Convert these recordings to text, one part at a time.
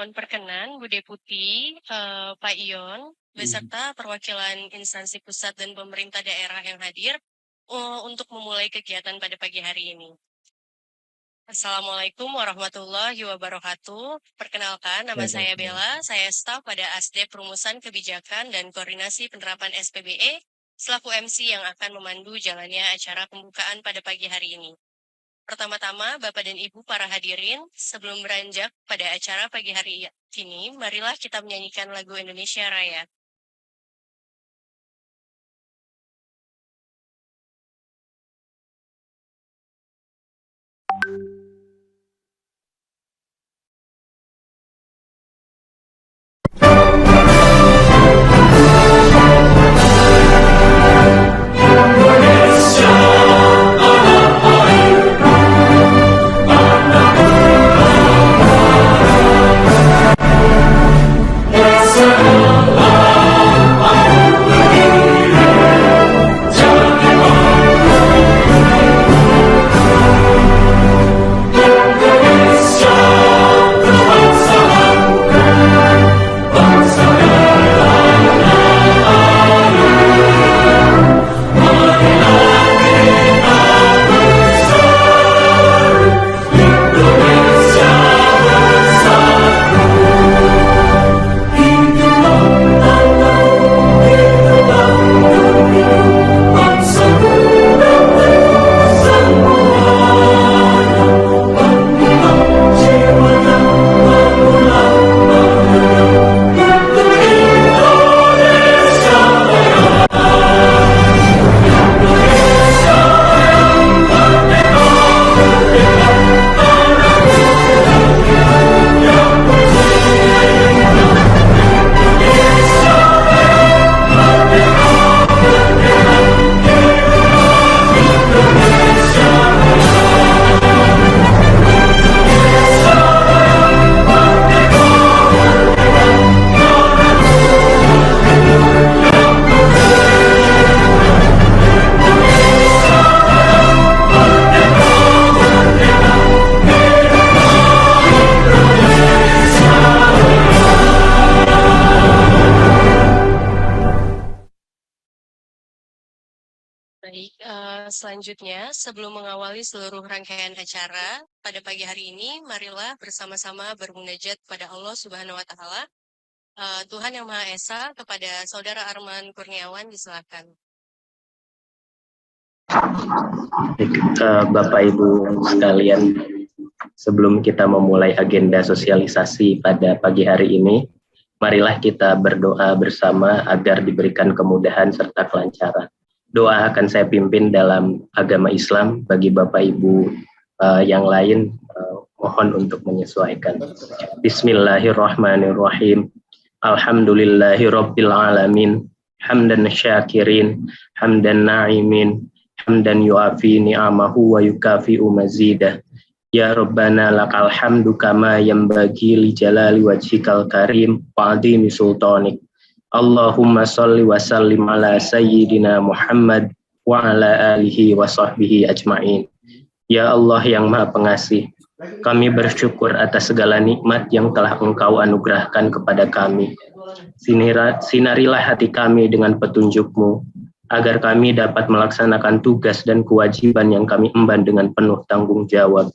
Mohon perkenan Bu Deputi, Pak Ion, beserta perwakilan instansi pusat dan pemerintah daerah yang hadir untuk memulai kegiatan pada pagi hari ini. Assalamualaikum warahmatullahi wabarakatuh. Perkenalkan, nama saya Bella, saya staf pada Asdep Rumusan Kebijakan dan Koordinasi Penerapan SPBE, selaku MC yang akan memandu jalannya acara pembukaan pada pagi hari ini. Pertama-tama, Bapak dan Ibu para hadirin, sebelum beranjak pada acara pagi hari ini, marilah kita menyanyikan lagu Indonesia Raya. Baik, selanjutnya sebelum mengawali seluruh rangkaian acara pada pagi hari ini, marilah bersama-sama bermunajat kepada Allah Subhanahu wa Ta'ala, Tuhan Yang Maha Esa, kepada Saudara Arman Kurniawan, disilakan. Bapak Ibu sekalian, sebelum kita memulai agenda sosialisasi pada pagi hari ini, marilah kita berdoa bersama agar diberikan kemudahan serta kelancaran. Doa akan saya pimpin dalam agama Islam, bagi Bapak Ibu yang lain mohon untuk menyesuaikan. Bismillahirrahmanirrahim. Alhamdulillahirabbil alamin. Hamdan syakirin, hamdan na'imin, hamdan yu'afi ni'amahu wa yukafi'u mazidah. Ya Rabbana lakal hamdu kama yanbaghi li jalali wajhikal karim wa 'azimi sultanik. Allahumma sholli wa sallim ala sayyidina Muhammad wa ala alihi wa sahbihi ajma'in. Ya Allah yang Maha Pengasih, kami bersyukur atas segala nikmat yang telah Engkau anugerahkan kepada kami. Sinarilah hati kami dengan petunjuk-Mu, agar kami dapat melaksanakan tugas dan kewajiban yang kami emban dengan penuh tanggung jawab.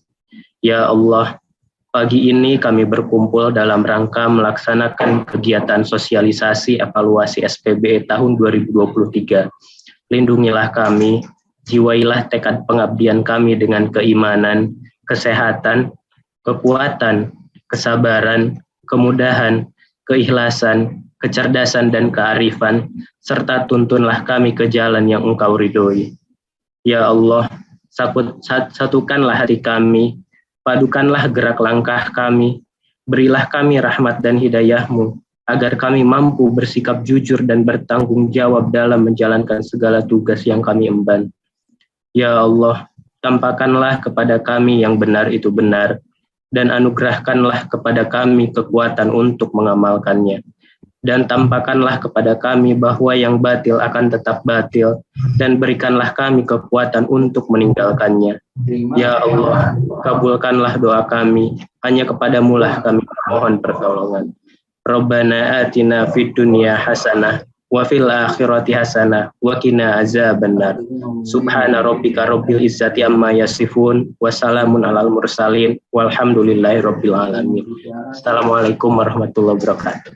Ya Allah, pagi ini kami berkumpul dalam rangka melaksanakan kegiatan sosialisasi evaluasi SPBE tahun 2023. Lindungilah kami, jiwailah tekad pengabdian kami dengan keimanan, kesehatan, kekuatan, kesabaran, kemudahan, keikhlasan, kecerdasan dan kearifan, serta tuntunlah kami ke jalan yang Engkau ridhoi. Ya Allah, satukanlah hati kami, padukanlah gerak langkah kami, berilah kami rahmat dan hidayah-Mu, agar kami mampu bersikap jujur dan bertanggung jawab dalam menjalankan segala tugas yang kami emban. Ya Allah, tampakkanlah kepada kami yang benar itu benar, dan anugerahkanlah kepada kami kekuatan untuk mengamalkannya. dan tampakkanlah kepada kami bahwa yang batil akan tetap batil, dan berikanlah kami kekuatan untuk meninggalkannya. Ya Allah, kabulkanlah doa kami, hanya kepadamu lah kami mohon pertolongan. Rabbana atina fid dunya hasanah wa fil akhirati hasanah wa qina azabannar. Subhana rabbika rabbil izzati amma yasifun wa salamun alal mursalin walhamdulillahi rabbil alamin. Assalamualaikum warahmatullahi wabarakatuh.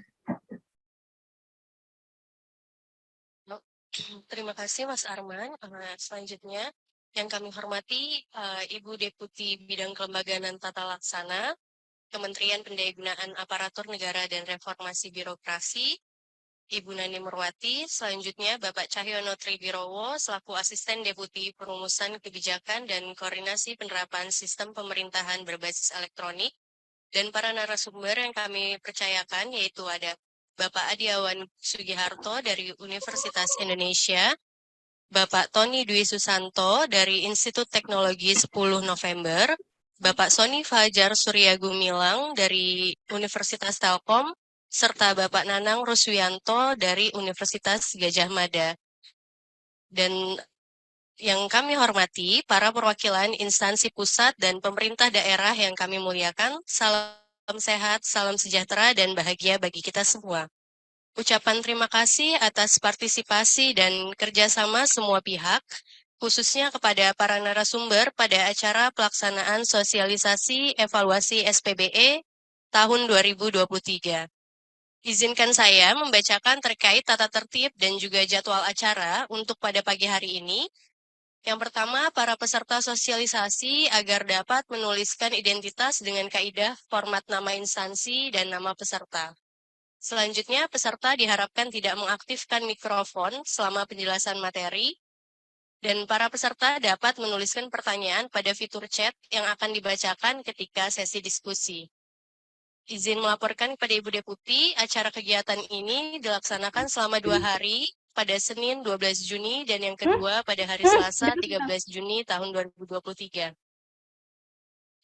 Terima kasih Mas Arman. Selanjutnya yang kami hormati Ibu Deputi Bidang Kelembagaan dan Tata Laksana Kementerian Pendayagunaan Aparatur Negara dan Reformasi Birokrasi, Ibu Nani Murwati. Selanjutnya Bapak Cahyono Tribirowo selaku Asisten Deputi Perumusan Kebijakan dan Koordinasi Penerapan Sistem Pemerintahan Berbasis Elektronik, dan para narasumber yang kami percayakan yaitu ada Bapak Adiawan Sugiharto dari Universitas Indonesia, Bapak Tony Dwi Susanto dari Institut Teknologi 10 November, Bapak Sony Fajar Surya Gumilang dari Universitas Telkom, serta Bapak Nanang Ruswianto dari Universitas Gajah Mada. Dan yang kami hormati, para perwakilan instansi pusat dan pemerintah daerah yang kami muliakan, salam sehat, salam sejahtera, dan bahagia bagi kita semua. Ucapan terima kasih atas partisipasi dan kerjasama semua pihak, khususnya kepada para narasumber pada acara pelaksanaan sosialisasi evaluasi SPBE tahun 2023. Izinkan saya membacakan terkait tata tertib dan juga jadwal acara untuk pada pagi hari ini. Yang pertama, para peserta sosialisasi agar dapat menuliskan identitas dengan kaidah format nama instansi dan nama peserta. Selanjutnya, peserta diharapkan tidak mengaktifkan mikrofon selama penjelasan materi, dan para peserta dapat menuliskan pertanyaan pada fitur chat yang akan dibacakan ketika sesi diskusi. Izin melaporkan kepada Ibu Deputi, acara kegiatan ini dilaksanakan selama 2 hari, pada Senin 12 Juni dan yang kedua pada hari Selasa 13 Juni tahun 2023.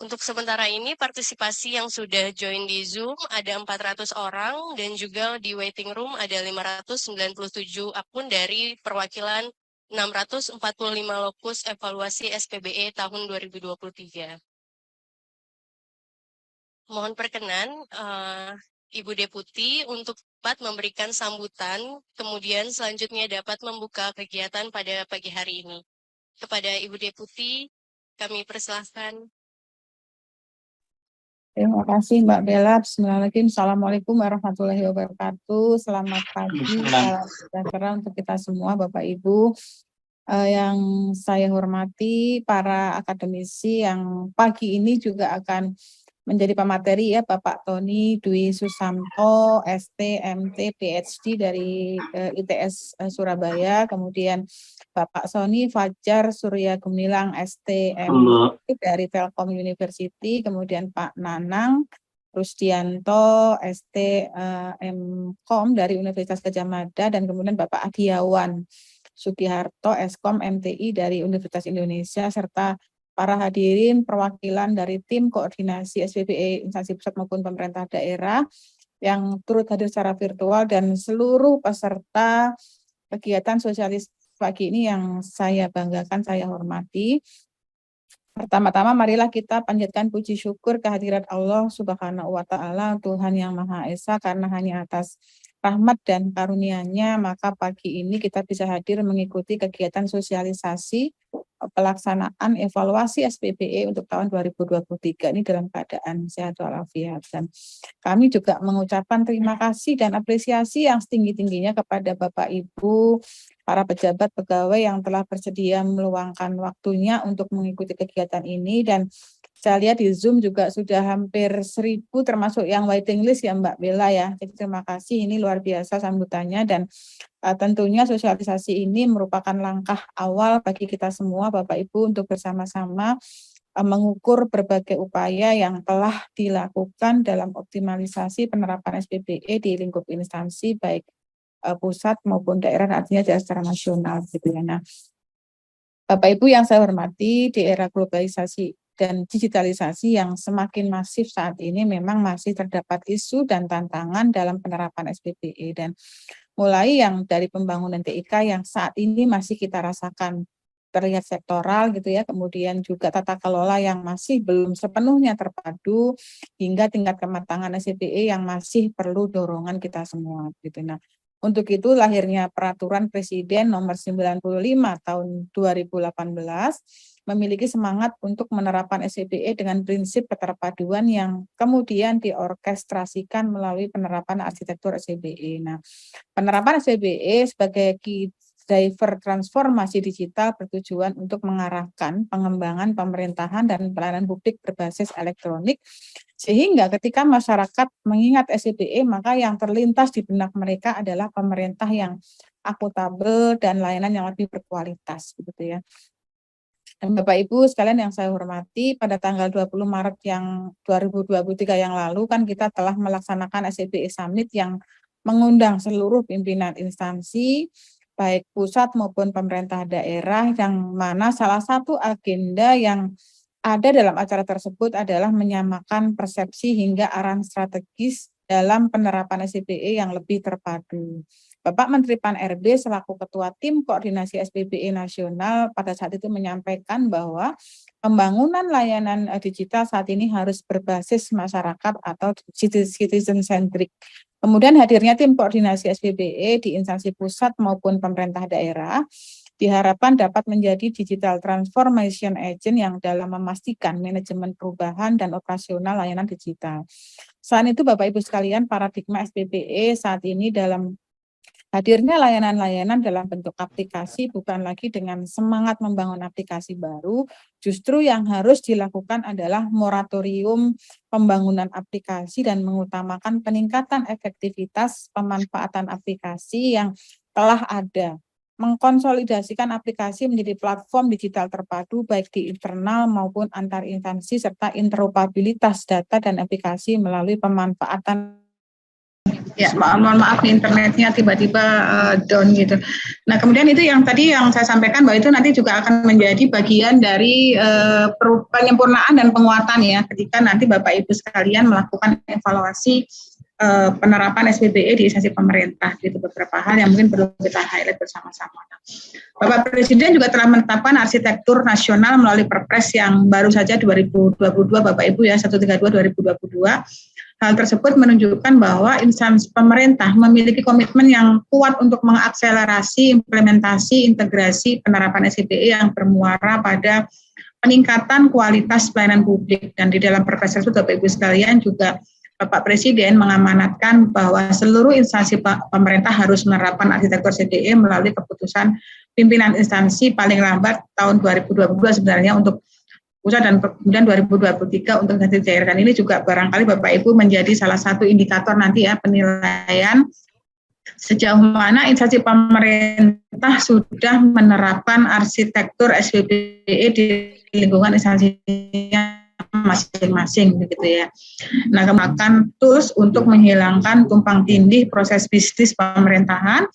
Untuk sementara ini, partisipasi yang sudah join di Zoom ada 400 orang dan juga di waiting room ada 597 akun dari perwakilan 645 lokus evaluasi SPBE tahun 2023. Mohon perkenan Ibu Deputi untuk dapat memberikan sambutan, kemudian selanjutnya dapat membuka kegiatan pada pagi hari ini. Kepada Ibu Deputi, kami persilahkan. Terima kasih Mbak Bella. Bismillahirrahmanirrahim. Assalamualaikum warahmatullahi wabarakatuh. Selamat pagi, salam sejahtera untuk kita semua Bapak Ibu. Yang saya hormati para akademisi yang pagi ini juga akan menjadi pemateri ya, Bapak Tony Dwi Susanto, ST, MT, PhD dari ITS Surabaya, kemudian Bapak Sony Fajar Surya Gumilang, ST, MT dari Telkom University, kemudian Pak Nanang Rusdianto, ST, MKOM dari Universitas Gajah Mada, dan kemudian Bapak Adiawan Sugiharto, Eskom MTI dari Universitas Indonesia, serta para hadirin perwakilan dari tim koordinasi SPBE instansi pusat maupun pemerintah daerah yang turut hadir secara virtual, dan seluruh peserta kegiatan sosialis pagi ini yang saya banggakan, saya hormati. Pertama-tama marilah kita panjatkan puji syukur kehadirat Allah Subhanahu wa Ta'ala, Tuhan yang Maha Esa, karena hanya atas rahmat dan karunia-Nya maka pagi ini kita bisa hadir mengikuti kegiatan sosialisasi pelaksanaan evaluasi SPBE untuk tahun 2023 ini dalam keadaan sehat walafiat. Dan kami juga mengucapkan terima kasih dan apresiasi yang setinggi-tingginya kepada Bapak Ibu, para pejabat pegawai yang telah bersedia meluangkan waktunya untuk mengikuti kegiatan ini. Dan saya lihat di Zoom juga sudah hampir 1.000 termasuk yang waiting list ya Mbak Bella ya. Jadi terima kasih, ini luar biasa sambutannya, dan tentunya sosialisasi ini merupakan langkah awal bagi kita semua Bapak Ibu untuk bersama-sama mengukur berbagai upaya yang telah dilakukan dalam optimalisasi penerapan SPBE di lingkup instansi baik pusat maupun daerah, artinya secara nasional gitu ya. Nah, Bapak Ibu yang saya hormati, di era globalisasi dan digitalisasi yang semakin masif saat ini memang masih terdapat isu dan tantangan dalam penerapan SPBE, dan mulai yang dari pembangunan TIK yang saat ini masih kita rasakan terlihat sektoral gitu ya, kemudian juga tata kelola yang masih belum sepenuhnya terpadu, hingga tingkat kematangan SPBE yang masih perlu dorongan kita semua gitu. Nah, untuk itu lahirnya Peraturan Presiden Nomor 95 Tahun 2018 memiliki semangat untuk menerapkan SPBE dengan prinsip keterpaduan yang kemudian diorkestrasikan melalui penerapan arsitektur SPBE. Nah, penerapan SPBE sebagai key driver transformasi digital bertujuan untuk mengarahkan pengembangan pemerintahan dan pelayanan publik berbasis elektronik, sehingga ketika masyarakat mengingat SPBE, maka yang terlintas di benak mereka adalah pemerintah yang akuntabel dan layanan yang lebih berkualitas, begitu ya. Dan Bapak Ibu sekalian yang saya hormati, pada tanggal 20 Maret yang 2023 yang lalu kan kita telah melaksanakan SPBE Summit yang mengundang seluruh pimpinan instansi baik pusat maupun pemerintah daerah, yang mana salah satu agenda yang ada dalam acara tersebut adalah menyamakan persepsi hingga arahan strategis dalam penerapan SPBE yang lebih terpadu. Bapak Menteri Pan-RB selaku Ketua Tim Koordinasi SPBE Nasional pada saat itu menyampaikan bahwa pembangunan layanan digital saat ini harus berbasis masyarakat atau citizen-centric. Kemudian hadirnya tim koordinasi SPBE di instansi pusat maupun pemerintah daerah diharapkan dapat menjadi digital transformation agent yang dalam memastikan manajemen perubahan dan operasional layanan digital. Selain itu Bapak Ibu sekalian, paradigma SPBE saat ini dalam hadirnya layanan-layanan dalam bentuk aplikasi bukan lagi dengan semangat membangun aplikasi baru, justru yang harus dilakukan adalah moratorium pembangunan aplikasi dan mengutamakan peningkatan efektivitas pemanfaatan aplikasi yang telah ada. Mengkonsolidasikan aplikasi menjadi platform digital terpadu baik di internal maupun antar instansi serta interoperabilitas data dan aplikasi melalui pemanfaatan. Ya, mohon maaf nih internetnya tiba-tiba down gitu. Nah, kemudian itu yang tadi yang saya sampaikan bahwa itu nanti juga akan menjadi bagian dari penyempurnaan dan penguatan ya, ketika nanti Bapak Ibu sekalian melakukan evaluasi penerapan SPBE di instansi pemerintah gitu, beberapa hal yang mungkin perlu kita highlight bersama-sama. Bapak Presiden juga telah menetapkan arsitektur nasional melalui Perpres yang baru saja 2022 Bapak Ibu ya, 132 2022. Hal tersebut menunjukkan bahwa instansi pemerintah memiliki komitmen yang kuat untuk mengakselerasi implementasi integrasi penerapan SPBE yang bermuara pada peningkatan kualitas pelayanan publik. Dan di dalam Perpres tersebut Bapak Ibu sekalian juga Bapak Presiden mengamanatkan bahwa seluruh instansi pemerintah harus menerapkan arsitektur SPBE melalui keputusan pimpinan instansi paling lambat tahun 2022 sebenarnya untuk pusat, dan kemudian 2023 untuk instansi daerah. Dan ini juga barangkali Bapak Ibu menjadi salah satu indikator nanti ya penilaian sejauh mana instansi pemerintah sudah menerapkan arsitektur SPBE di lingkungan instansinya masing-masing begitu ya. Nah, kemakan tools untuk menghilangkan tumpang tindih proses bisnis pemerintahan,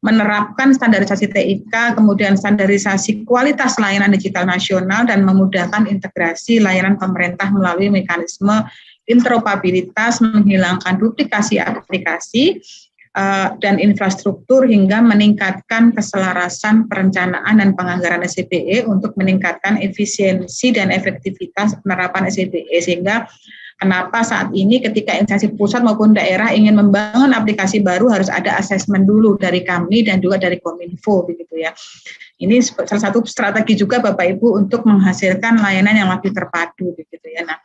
menerapkan standarisasi TIK, kemudian standarisasi kualitas layanan digital nasional, dan memudahkan integrasi layanan pemerintah melalui mekanisme interoperabilitas, menghilangkan duplikasi aplikasi dan infrastruktur hingga meningkatkan keselarasan perencanaan dan penganggaran SPBE untuk meningkatkan efisiensi dan efektivitas penerapan SPBE. Sehingga kenapa saat ini ketika instansi pusat maupun daerah ingin membangun aplikasi baru harus ada asesmen dulu dari kami dan juga dari Kominfo begitu ya. Ini salah satu strategi juga Bapak Ibu untuk menghasilkan layanan yang lebih terpadu begitu ya. Nah,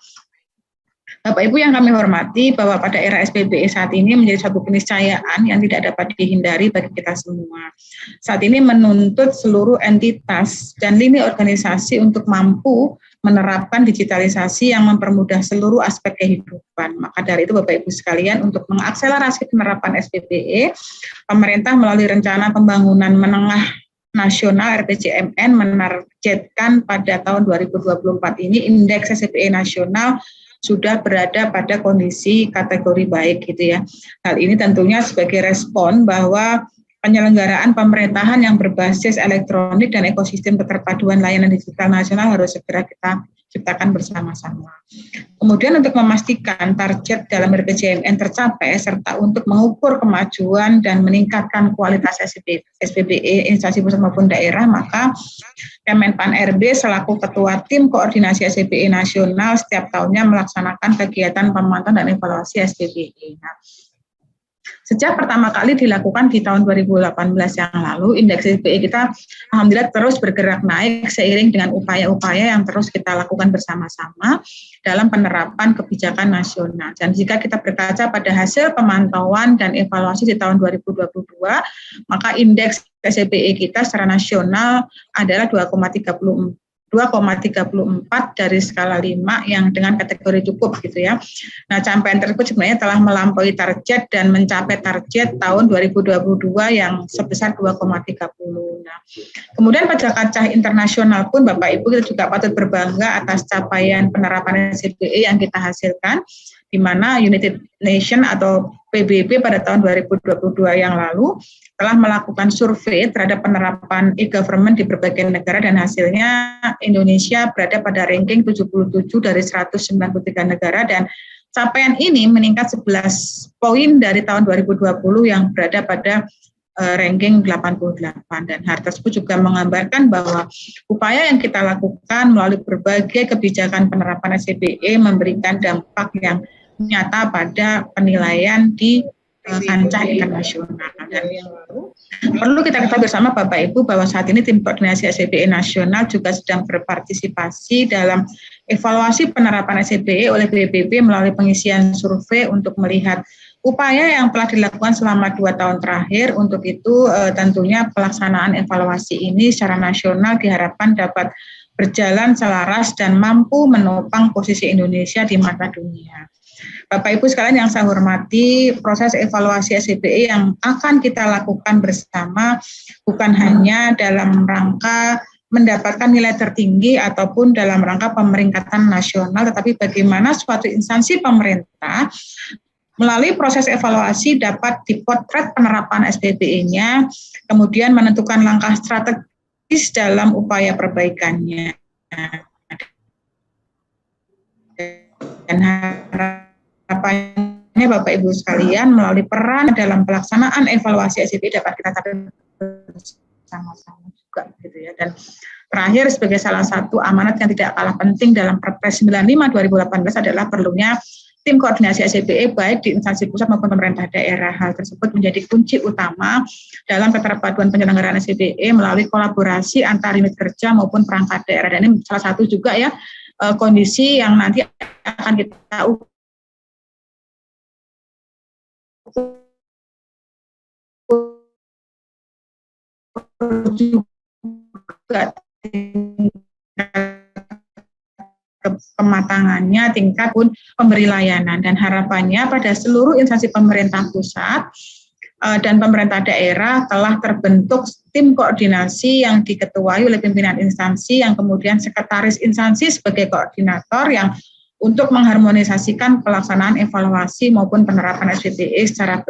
Bapak Ibu yang kami hormati, bahwa pada era SPBE saat ini menjadi satu keniscayaan yang tidak dapat dihindari bagi kita semua. Saat ini menuntut seluruh entitas dan lini organisasi untuk mampu menerapkan digitalisasi yang mempermudah seluruh aspek kehidupan. Maka dari itu Bapak Ibu sekalian, untuk mengakselerasi penerapan SPBE, pemerintah melalui rencana pembangunan menengah nasional RPJMN menargetkan pada tahun 2024 ini indeks SPBE nasional sudah berada pada kondisi kategori baik gitu ya. Hal ini tentunya sebagai respon bahwa penyelenggaraan pemerintahan yang berbasis elektronik dan ekosistem keterpaduan layanan digital nasional harus segera kita ciptakan bersama-sama. Kemudian untuk memastikan target dalam RPJMN tercapai serta untuk mengukur kemajuan dan meningkatkan kualitas SPBE instansi pusat maupun daerah, maka Kemenpan RB selaku Ketua Tim Koordinasi SPBE Nasional setiap tahunnya melaksanakan kegiatan pemantauan dan evaluasi SPBE. Nah, sejak pertama kali dilakukan di tahun 2018 yang lalu, indeks SPBE kita alhamdulillah terus bergerak naik seiring dengan upaya-upaya yang terus kita lakukan bersama-sama dalam penerapan kebijakan nasional. Dan jika kita berkaca pada hasil pemantauan dan evaluasi di tahun 2022, maka indeks SPBE kita secara nasional adalah 2,34 dari skala 5 yang dengan kategori cukup gitu ya. Nah, capaian tersebut sebenarnya telah melampaui target dan mencapai target tahun 2022 yang sebesar 2,30. Nah, kemudian pada kancah internasional pun Bapak Ibu kita juga patut berbangga atas capaian penerapan SPBE yang kita hasilkan, di mana United Nations atau PBB pada tahun 2022 yang lalu telah melakukan survei terhadap penerapan e-government di berbagai negara dan hasilnya Indonesia berada pada ranking 77 dari 193 negara dan capaian ini meningkat 11 poin dari tahun 2020 yang berada pada ranking 88 dan hal tersebut juga menggambarkan bahwa upaya yang kita lakukan melalui berbagai kebijakan penerapan SPBE memberikan dampak yang nyata pada penilaian di kancah internasional. Dan perlu kita ketahui bersama Bapak Ibu bahwa saat ini tim koordinasi SPBE nasional juga sedang berpartisipasi dalam evaluasi penerapan SPBE oleh BPB melalui pengisian survei untuk melihat upaya yang telah dilakukan selama 2 tahun terakhir. Untuk itu tentunya pelaksanaan evaluasi ini secara nasional diharapkan dapat berjalan selaras dan mampu menopang posisi Indonesia di mata dunia. Bapak Ibu sekalian yang saya hormati, proses evaluasi SPBE yang akan kita lakukan bersama bukan hanya dalam rangka mendapatkan nilai tertinggi ataupun dalam rangka pemeringkatan nasional, tetapi bagaimana suatu instansi pemerintah melalui proses evaluasi dapat dipotret penerapan SPBE-nya, kemudian menentukan langkah strategis dalam upaya perbaikannya. Dan harapannya Bapak Ibu sekalian melalui peran dalam pelaksanaan evaluasi SPBE dapat kita capai bersama-sama juga gitu ya. Dan terakhir sebagai salah satu amanat yang tidak kalah penting dalam Perpres 95 2018 adalah perlunya tim koordinasi SPBE baik di instansi pusat maupun pemerintah daerah. Hal tersebut menjadi kunci utama dalam keterpaduan penyelenggaraan SPBE melalui kolaborasi antar unit kerja maupun perangkat daerah. Dan ini salah satu juga ya kondisi yang nanti akan kita juga kematangannya tingkat pun pemberi layanan, dan harapannya pada seluruh instansi pemerintah pusat dan pemerintah daerah telah terbentuk tim koordinasi yang diketuai oleh pimpinan instansi yang kemudian sekretaris instansi sebagai koordinator yang untuk mengharmonisasikan pelaksanaan evaluasi maupun penerapan SPBE secara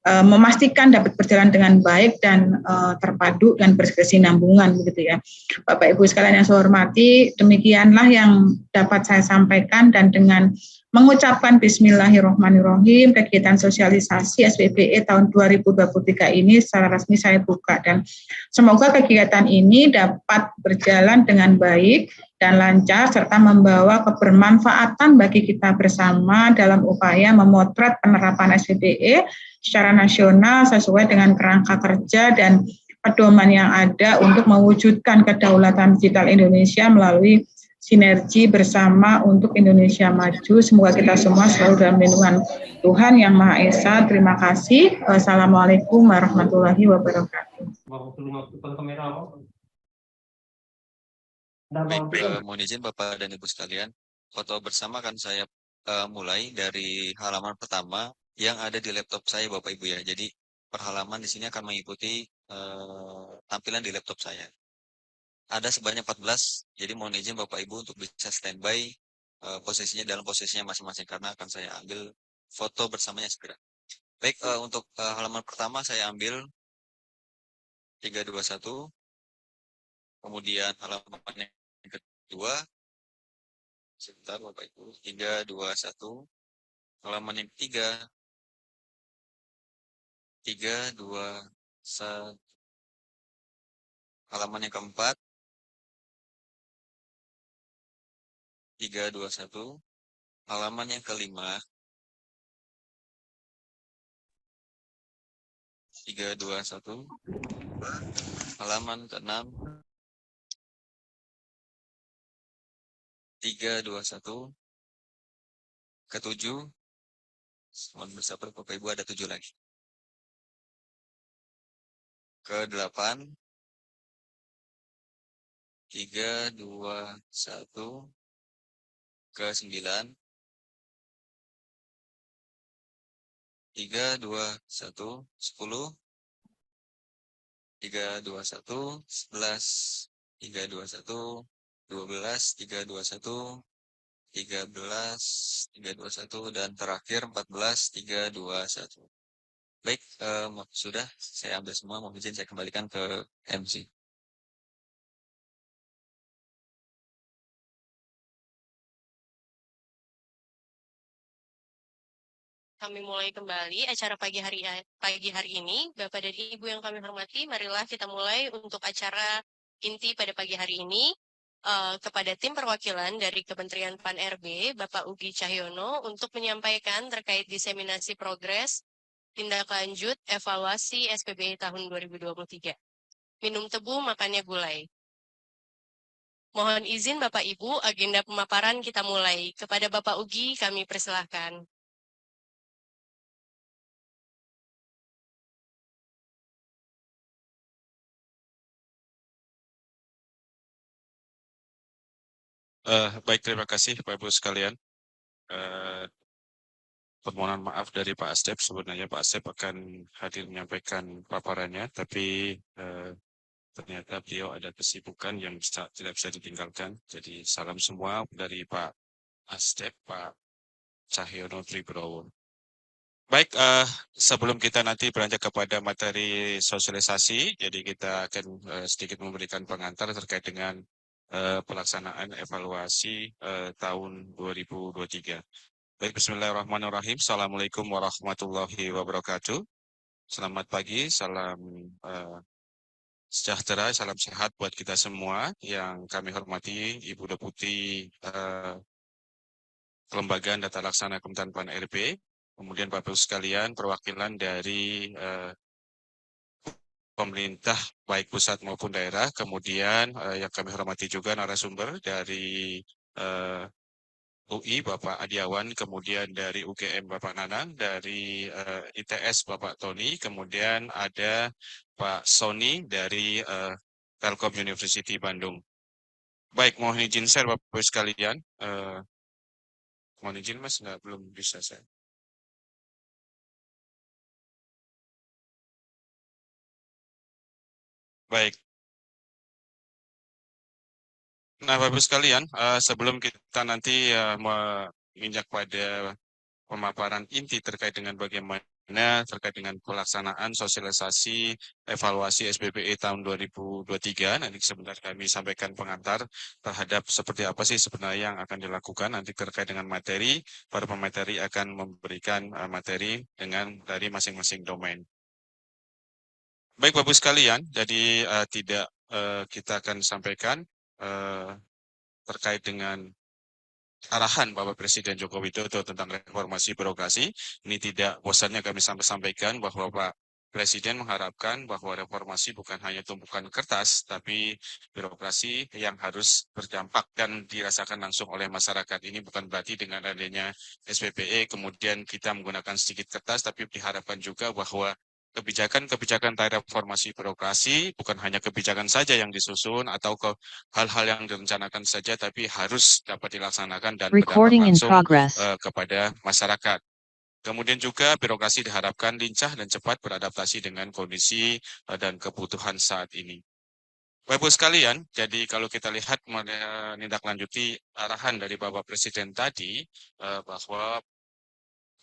memastikan dapat berjalan dengan baik dan terpadu dan berkesinambungan begitu ya. Bapak Ibu sekalian yang saya hormati, demikianlah yang dapat saya sampaikan, dan dengan mengucapkan bismillahirrahmanirrahim, kegiatan sosialisasi SPBE tahun 2023 ini secara resmi saya buka, dan semoga kegiatan ini dapat berjalan dengan baik dan lancar serta membawa kebermanfaatan bagi kita bersama dalam upaya memotret penerapan SPBE secara nasional sesuai dengan kerangka kerja dan pedoman yang ada untuk mewujudkan kedaulatan digital Indonesia melalui sinergi bersama untuk Indonesia maju. Semoga kita semua selalu dalam lindungan Tuhan Yang Maha Esa. Terima kasih. Wassalamualaikum warahmatullahi wabarakatuh. Baik, mohon izin Bapak dan Ibu sekalian, foto bersama akan saya mulai dari halaman pertama yang ada di laptop saya Bapak Ibu ya. Jadi per halaman di sini akan mengikuti tampilan di laptop saya. Ada sebanyak 14, jadi mohon izin Bapak Ibu untuk bisa standby posisinya dalam posisinya masing-masing karena akan saya ambil foto bersamanya segera. Baik, untuk halaman pertama saya ambil 321, kemudian halaman yang kedua Sebentar Bapak Ibu. 321. Halaman yang ketiga. 321. Halaman yang keempat. 321. Halaman yang kelima. 321. Halaman ke-6. 321. Ke-7. Mohon bersabar Bapak Ibu, ada 7 lagi. Ke-8. 321. Ke-9. 321. 10. 321. 11. 321. 12. 321. 13, 321, dan terakhir 14, 321. Baik, sudah saya ambil semua, mohon izin saya kembalikan ke MC. Kami mulai kembali acara pagi hari ini. Bapak dan Ibu yang kami hormati, marilah kita mulai untuk acara inti pada pagi hari ini. Kepada tim perwakilan dari Kementerian Pan-RB, Bapak Ugi Cahyono, untuk menyampaikan terkait diseminasi progres, tindak lanjut, evaluasi SPBE tahun 2023. Minum tebu, makannya gulai. Mohon izin Bapak Ibu, agenda pemaparan kita mulai. Kepada Bapak Ugi, kami persilahkan. Baik, terima kasih Bapak Ibu sekalian. Permohonan maaf dari Pak Asdep, sebenarnya Pak Asdep akan hadir menyampaikan paparannya, tapi ternyata beliau ada kesibukan yang tidak bisa ditinggalkan. Jadi salam semua dari Pak Asdep, Pak Cahyono Triburowo. Baik, sebelum kita nanti beranjak kepada materi sosialisasi, jadi kita akan sedikit memberikan pengantar terkait dengan pelaksanaan evaluasi tahun 2023. Baik, bismillahirrahmanirrahim. Assalamualaikum warahmatullahi wabarakatuh. Selamat pagi, salam sejahtera, salam sehat buat kita semua yang kami hormati, Ibu Deputi Kelembagaan Data Laksana Kementerian Pan-RB, kemudian Bapak Ibu sekalian, perwakilan dari pemerintah baik pusat maupun daerah, kemudian yang kami hormati juga narasumber dari UI Bapak Adiawan, kemudian dari UGM Bapak Nanang, dari ITS Bapak Tony, kemudian ada Pak Sony dari Telkom University Bandung. Baik, mohon izin share Bapak Ibu sekalian. Mohon izin Mas, belum bisa saya. Baik. Nah, Bapak Ibu sekalian, sebelum kita nanti menginjak pada pemaparan inti terkait dengan bagaimana terkait dengan pelaksanaan sosialisasi evaluasi SPBE tahun 2023, nanti sebentar kami sampaikan pengantar terhadap seperti apa sih sebenarnya yang akan dilakukan nanti terkait dengan materi. Para pemateri akan memberikan materi dari masing-masing domain. Baik Bapak Ibu sekalian, jadi kita akan sampaikan terkait dengan arahan Bapak Presiden Joko Widodo tentang reformasi birokrasi. Ini tidak bosannya kami sampaikan bahwa Pak Presiden mengharapkan bahwa reformasi bukan hanya tumpukan kertas, tapi birokrasi yang harus berdampak dan dirasakan langsung oleh masyarakat. Ini bukan berarti dengan adanya SPBE kemudian kita menggunakan sedikit kertas, tapi diharapkan juga bahwa kebijakan-kebijakan reformasi birokrasi bukan hanya kebijakan saja yang disusun atau hal-hal yang direncanakan saja, tapi harus dapat dilaksanakan dan berdampak langsung kepada masyarakat. Kemudian juga birokrasi diharapkan lincah dan cepat beradaptasi dengan kondisi dan kebutuhan saat ini. Bapak Ibu sekalian, jadi kalau kita lihat menindaklanjuti arahan dari Bapak Presiden tadi, bahwa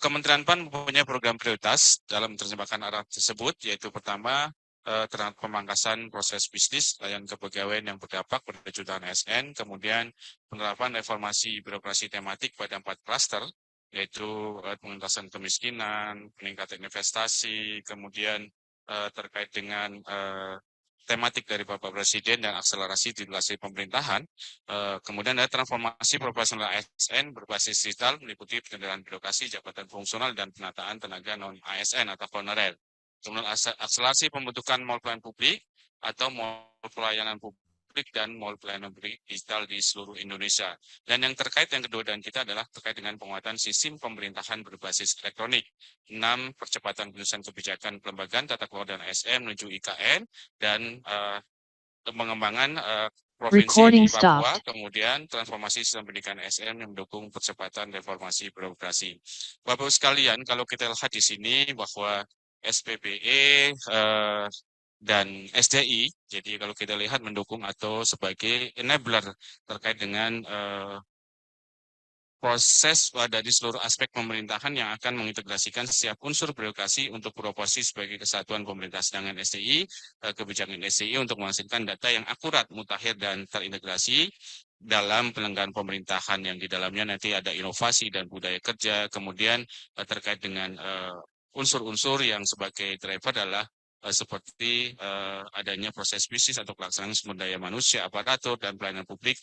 Kementerian PAN mempunyai program prioritas dalam menerjemahkan arah tersebut, yaitu pertama, terhadap pemangkasan proses bisnis layanan kepegawaian yang berdampak pada jutaan ASN, kemudian penerapan reformasi birokrasi tematik pada 4 klaster, yaitu pengentasan kemiskinan, peningkatan investasi, kemudian terkait dengan tematik dari Bapak Presiden dan akselerasi digitalisasi pemerintahan, kemudian ada transformasi profesional ASN berbasis digital meliputi penyederhanaan birokrasi, jabatan fungsional, dan penataan tenaga non-ASN atau honorer. Kemudian akselerasi pembentukan mall pelayanan publik atau mall pelayanan publik dan mall pelayanan publik digital di seluruh Indonesia. Dan yang terkait yang kedua dan kita adalah terkait dengan penguatan sistem pemerintahan berbasis elektronik. 6. Percepatan penyusunan kebijakan pelembagaan tata kelola dan ASN menuju IKN dan pengembangan provinsi di Papua, kemudian transformasi sistem pendidikan ASN yang mendukung percepatan reformasi birokrasi. Bapak sekalian, kalau kita lihat di sini bahwa SPBE dan SDI, jadi kalau kita lihat mendukung atau sebagai enabler terkait dengan proses dari seluruh aspek pemerintahan yang akan mengintegrasikan setiap unsur birokrasi untuk beroperasi sebagai kesatuan pemerintah. Sedangkan SDI, kebijakan SDI untuk menghasilkan data yang akurat, mutakhir, dan terintegrasi dalam penyelenggaraan pemerintahan yang di dalamnya nanti ada inovasi dan budaya kerja, kemudian terkait dengan unsur-unsur yang sebagai driver adalah seperti adanya proses bisnis atau pelaksanaan sumber daya manusia, aparatur, dan pelayanan publik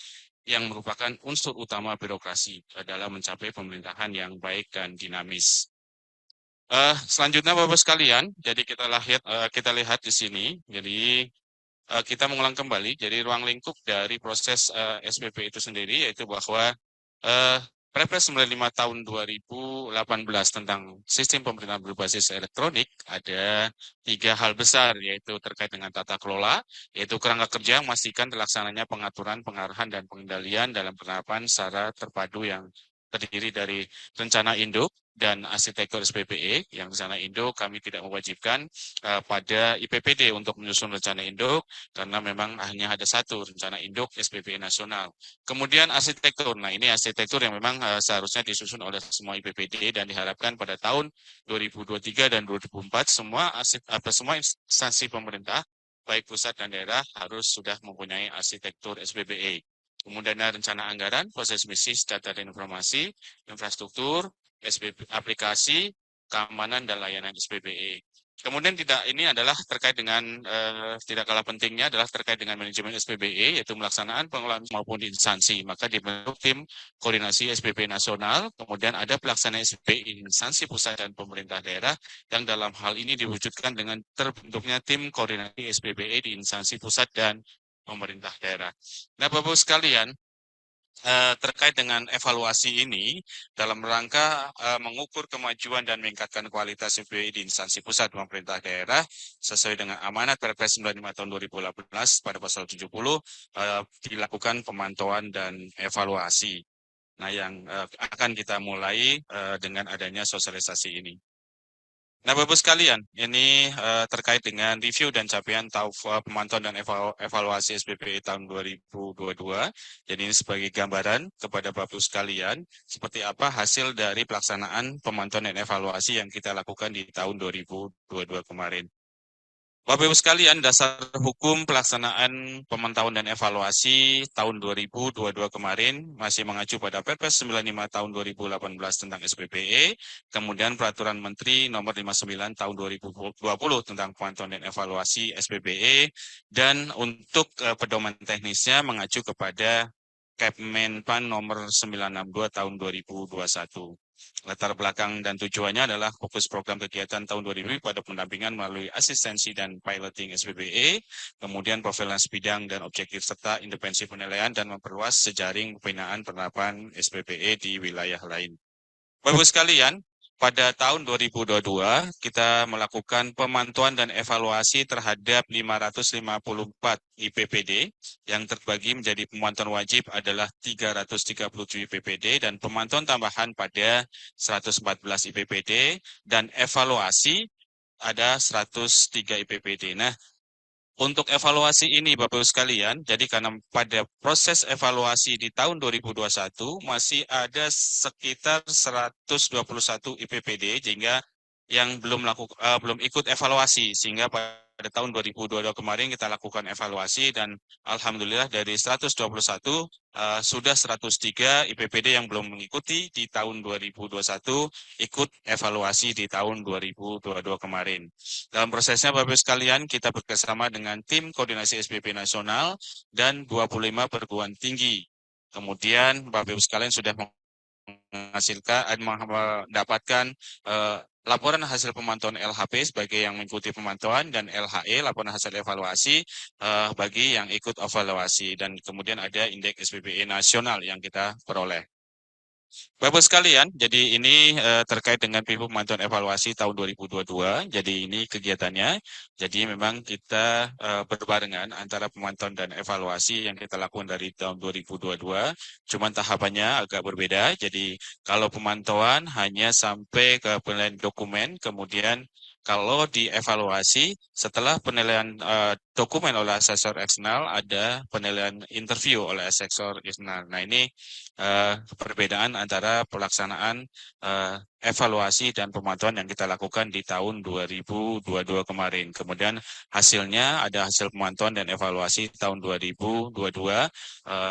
yang merupakan unsur utama birokrasi dalam mencapai pemerintahan yang baik dan dinamis. Selanjutnya Bapak sekalian, jadi kita lihat di sini, jadi kita mengulang kembali, jadi ruang lingkup dari proses SPP itu sendiri, yaitu bahwa Perpres 95 tahun 2018 tentang sistem pemerintahan berbasis elektronik ada 3 hal besar, yaitu terkait dengan tata kelola, yaitu kerangka kerja memastikan terlaksananya pengaturan, pengarahan, dan pengendalian dalam penerapan secara terpadu yang terdiri dari rencana induk dan arsitektur SPBE. Yang rencana induk kami tidak mewajibkan pada IPPD untuk menyusun rencana induk karena memang hanya ada satu rencana induk SPBE nasional. Kemudian arsitektur, nah ini arsitektur yang memang seharusnya disusun oleh semua IPPD dan diharapkan pada tahun 2023 dan 2024 semua instansi pemerintah baik pusat dan daerah harus sudah mempunyai arsitektur SPBE. Kemudian ada rencana anggaran, proses bisnis, data dan informasi, infrastruktur, SPB, aplikasi, keamanan dan layanan SPBE. Kemudian ini adalah terkait dengan tidak kalah pentingnya adalah terkait dengan manajemen SPBE, yaitu melaksanaan pengelolaan maupun instansi. Maka dibentuk tim koordinasi SPBE nasional, kemudian ada pelaksana SPBE instansi pusat dan pemerintah daerah, yang dalam hal ini diwujudkan dengan terbentuknya tim koordinasi SPBE di instansi pusat dan pemerintah daerah. Nah, Bapak sekalian, terkait dengan evaluasi ini dalam rangka mengukur kemajuan dan meningkatkan kualitas SPBE di instansi pusat pemerintah daerah sesuai dengan amanat Perpres 95 tahun 2018 pada pasal 70 dilakukan pemantauan dan evaluasi. Nah, yang akan kita mulai dengan adanya sosialisasi ini. Nah, Bapak sekalian, ini terkait dengan review dan capaian pemantauan dan evaluasi SPBE tahun 2022. Jadi ini sebagai gambaran kepada Bapak sekalian, seperti apa hasil dari pelaksanaan pemantauan dan evaluasi yang kita lakukan di tahun 2022 kemarin. Bapak Ibu sekalian, dasar hukum pelaksanaan pemantauan dan evaluasi tahun 2022 kemarin masih mengacu pada Perpres 95 tahun 2018 tentang SPBE, kemudian Peraturan Menteri Nomor 59 tahun 2020 tentang pemantauan dan evaluasi SPBE, dan untuk pedoman teknisnya mengacu kepada Kepmenpan Nomor 962 tahun 2021. Latar belakang dan tujuannya adalah fokus program kegiatan tahun 2000 pada pendampingan melalui asistensi dan piloting SPBE, kemudian profilasi bidang dan objektif serta independensi penilaian dan memperluas jejaring pembinaan penerapan SPBE di wilayah lain. Bapak sekalian, pada tahun 2022 kita melakukan pemantauan dan evaluasi terhadap 554 IPPD yang terbagi menjadi pemantauan wajib adalah 337 IPPD dan pemantauan tambahan pada 114 IPPD dan evaluasi ada 103 IPPD. Nah, untuk evaluasi ini Bapak-Ibu sekalian, jadi karena pada proses evaluasi di tahun 2021 masih ada sekitar 121 IPPD sehingga yang belum ikut evaluasi, sehingga pada pada tahun 2022 kemarin kita lakukan evaluasi dan alhamdulillah dari 121 sudah 103 IPPD yang belum mengikuti di tahun 2021 ikut evaluasi di tahun 2022 kemarin. Dalam prosesnya Bapak Ibu sekalian kita bekerjasama dengan tim koordinasi SPP nasional dan 25 perguruan tinggi. Kemudian Bapak Ibu sekalian sudah mendapatkan laporan hasil pemantauan LHP sebagai yang mengikuti pemantauan dan LHE laporan hasil evaluasi bagi yang ikut evaluasi dan kemudian ada indeks SPBE nasional yang kita peroleh. Bapak sekalian, jadi ini terkait dengan PIPU pemantauan evaluasi tahun 2022. Jadi ini kegiatannya. Jadi memang kita berbarengan antara pemantauan dan evaluasi yang kita lakukan dari tahun 2022. Cuman tahapannya agak berbeda. Jadi kalau pemantauan hanya sampai ke penilaian dokumen, kemudian kalau dievaluasi setelah penilaian dokumen oleh asesor eksternal ada penilaian interview oleh asesor eksternal. Nah ini perbedaan antara pelaksanaan evaluasi dan pemantauan yang kita lakukan di tahun 2022 kemarin. Kemudian hasilnya ada hasil pemantauan dan evaluasi tahun 2022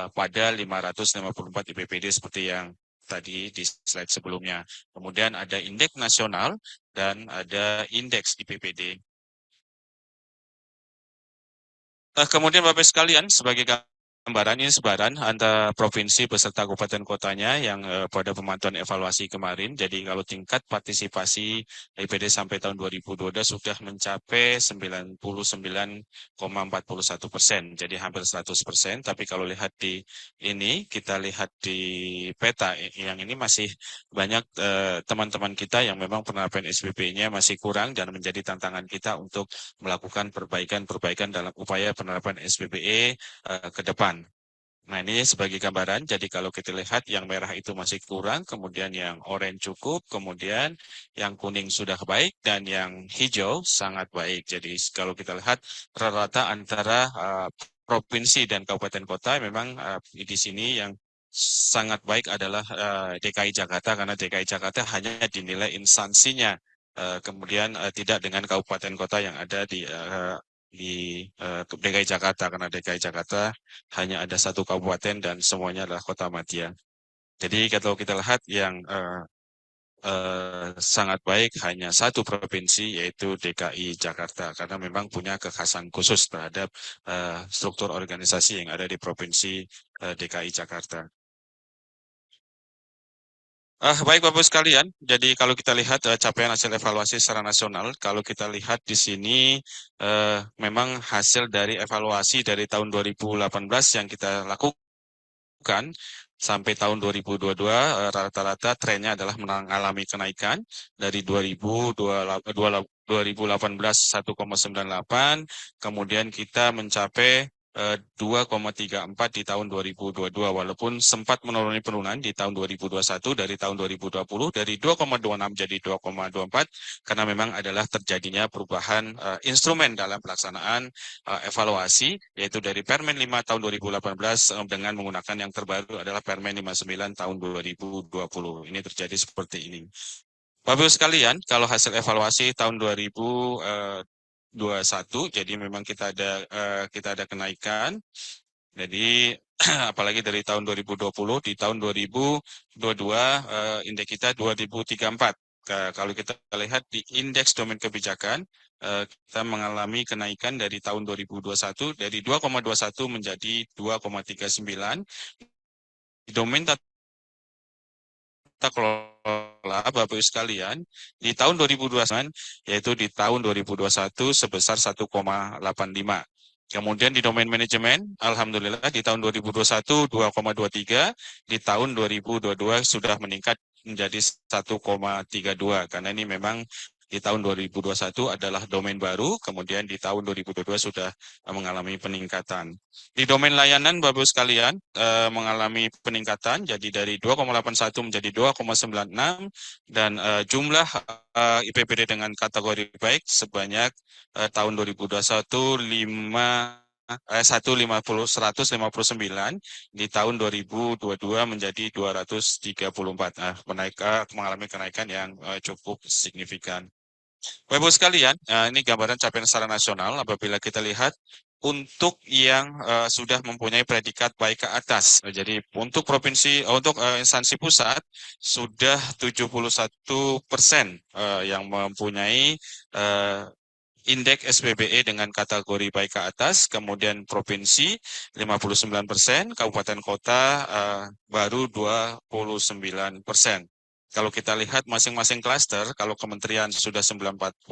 pada 554 IPPD seperti yang tadi di slide sebelumnya. Kemudian ada indeks nasional dan ada indeks IPPD. Kemudian Bapak sekalian, sebagai gambaran ini sebaran antara provinsi beserta kabupaten kotanya yang pada pemantauan evaluasi kemarin. Jadi kalau tingkat partisipasi IPD sampai tahun 2022 sudah mencapai 99,41%. Jadi hampir 100%. Tapi kalau lihat di ini, kita lihat di peta yang ini masih banyak teman-teman kita yang memang penerapan SPP-nya masih kurang dan menjadi tantangan kita untuk melakukan perbaikan-perbaikan dalam upaya penerapan SPBE ke depan. Nah ini sebagai gambaran, jadi kalau kita lihat yang merah itu masih kurang, kemudian yang oranye cukup, kemudian yang kuning sudah baik, dan yang hijau sangat baik. Jadi kalau kita lihat rata-rata antara provinsi dan kabupaten kota, memang di sini yang sangat baik adalah DKI Jakarta, karena DKI Jakarta hanya dinilai instansinya, kemudian tidak dengan kabupaten kota yang ada di DKI Jakarta, karena DKI Jakarta hanya ada satu kabupaten dan semuanya adalah kota madya. Jadi kalau kita lihat yang sangat baik hanya satu provinsi yaitu DKI Jakarta, karena memang punya kekhasan khusus terhadap struktur organisasi yang ada di provinsi DKI Jakarta. Baik Bapak sekalian, jadi kalau kita lihat capaian hasil evaluasi secara nasional, kalau kita lihat di sini memang hasil dari evaluasi dari tahun 2018 yang kita lakukan sampai tahun 2022 rata-rata trennya adalah mengalami kenaikan dari 2018 1,98, kemudian kita mencapai 2,34 di tahun 2022, walaupun sempat menuruni penurunan di tahun 2021 dari tahun 2020 dari 2,26 jadi 2,24 karena memang adalah terjadinya perubahan instrumen dalam pelaksanaan evaluasi, yaitu dari Permen 5 tahun 2018 dengan menggunakan yang terbaru adalah Permen 59 tahun 2020. Ini terjadi seperti ini. Bapak-Ibu sekalian, kalau hasil evaluasi tahun 2021, jadi memang kita ada kenaikan. Jadi apalagi dari tahun 2020 di tahun 2022 indeks kita 2034. Kalau kita lihat di indeks domain kebijakan, kita mengalami kenaikan dari tahun 2021 dari 2,21 menjadi 2,39. Di domain tata kelola Bapak-Ibu sekalian di tahun 2021 yaitu di tahun 2021 sebesar 1,85. Kemudian di domain manajemen, alhamdulillah di tahun 2021 2,23, di tahun 2022 sudah meningkat menjadi 1,32 karena ini memang di tahun 2021 adalah domain baru, kemudian di tahun 2022 sudah mengalami peningkatan. Di domain layanan Bapak-Ibu sekalian mengalami peningkatan jadi dari 2,81 menjadi 2,96 dan jumlah IPPD dengan kategori baik sebanyak tahun 2021 159 di tahun 2022 menjadi 234 mengalami kenaikan yang cukup signifikan. Bapak Ibu sekalian, ini gambaran capaian secara nasional apabila kita lihat untuk yang sudah mempunyai predikat baik ke atas. Jadi untuk provinsi, untuk instansi pusat sudah 71% yang mempunyai indeks SPBE dengan kategori baik ke atas, kemudian provinsi 59%, kabupaten kota baru 29%. Kalau kita lihat masing-masing klaster, kalau kementerian sudah 940%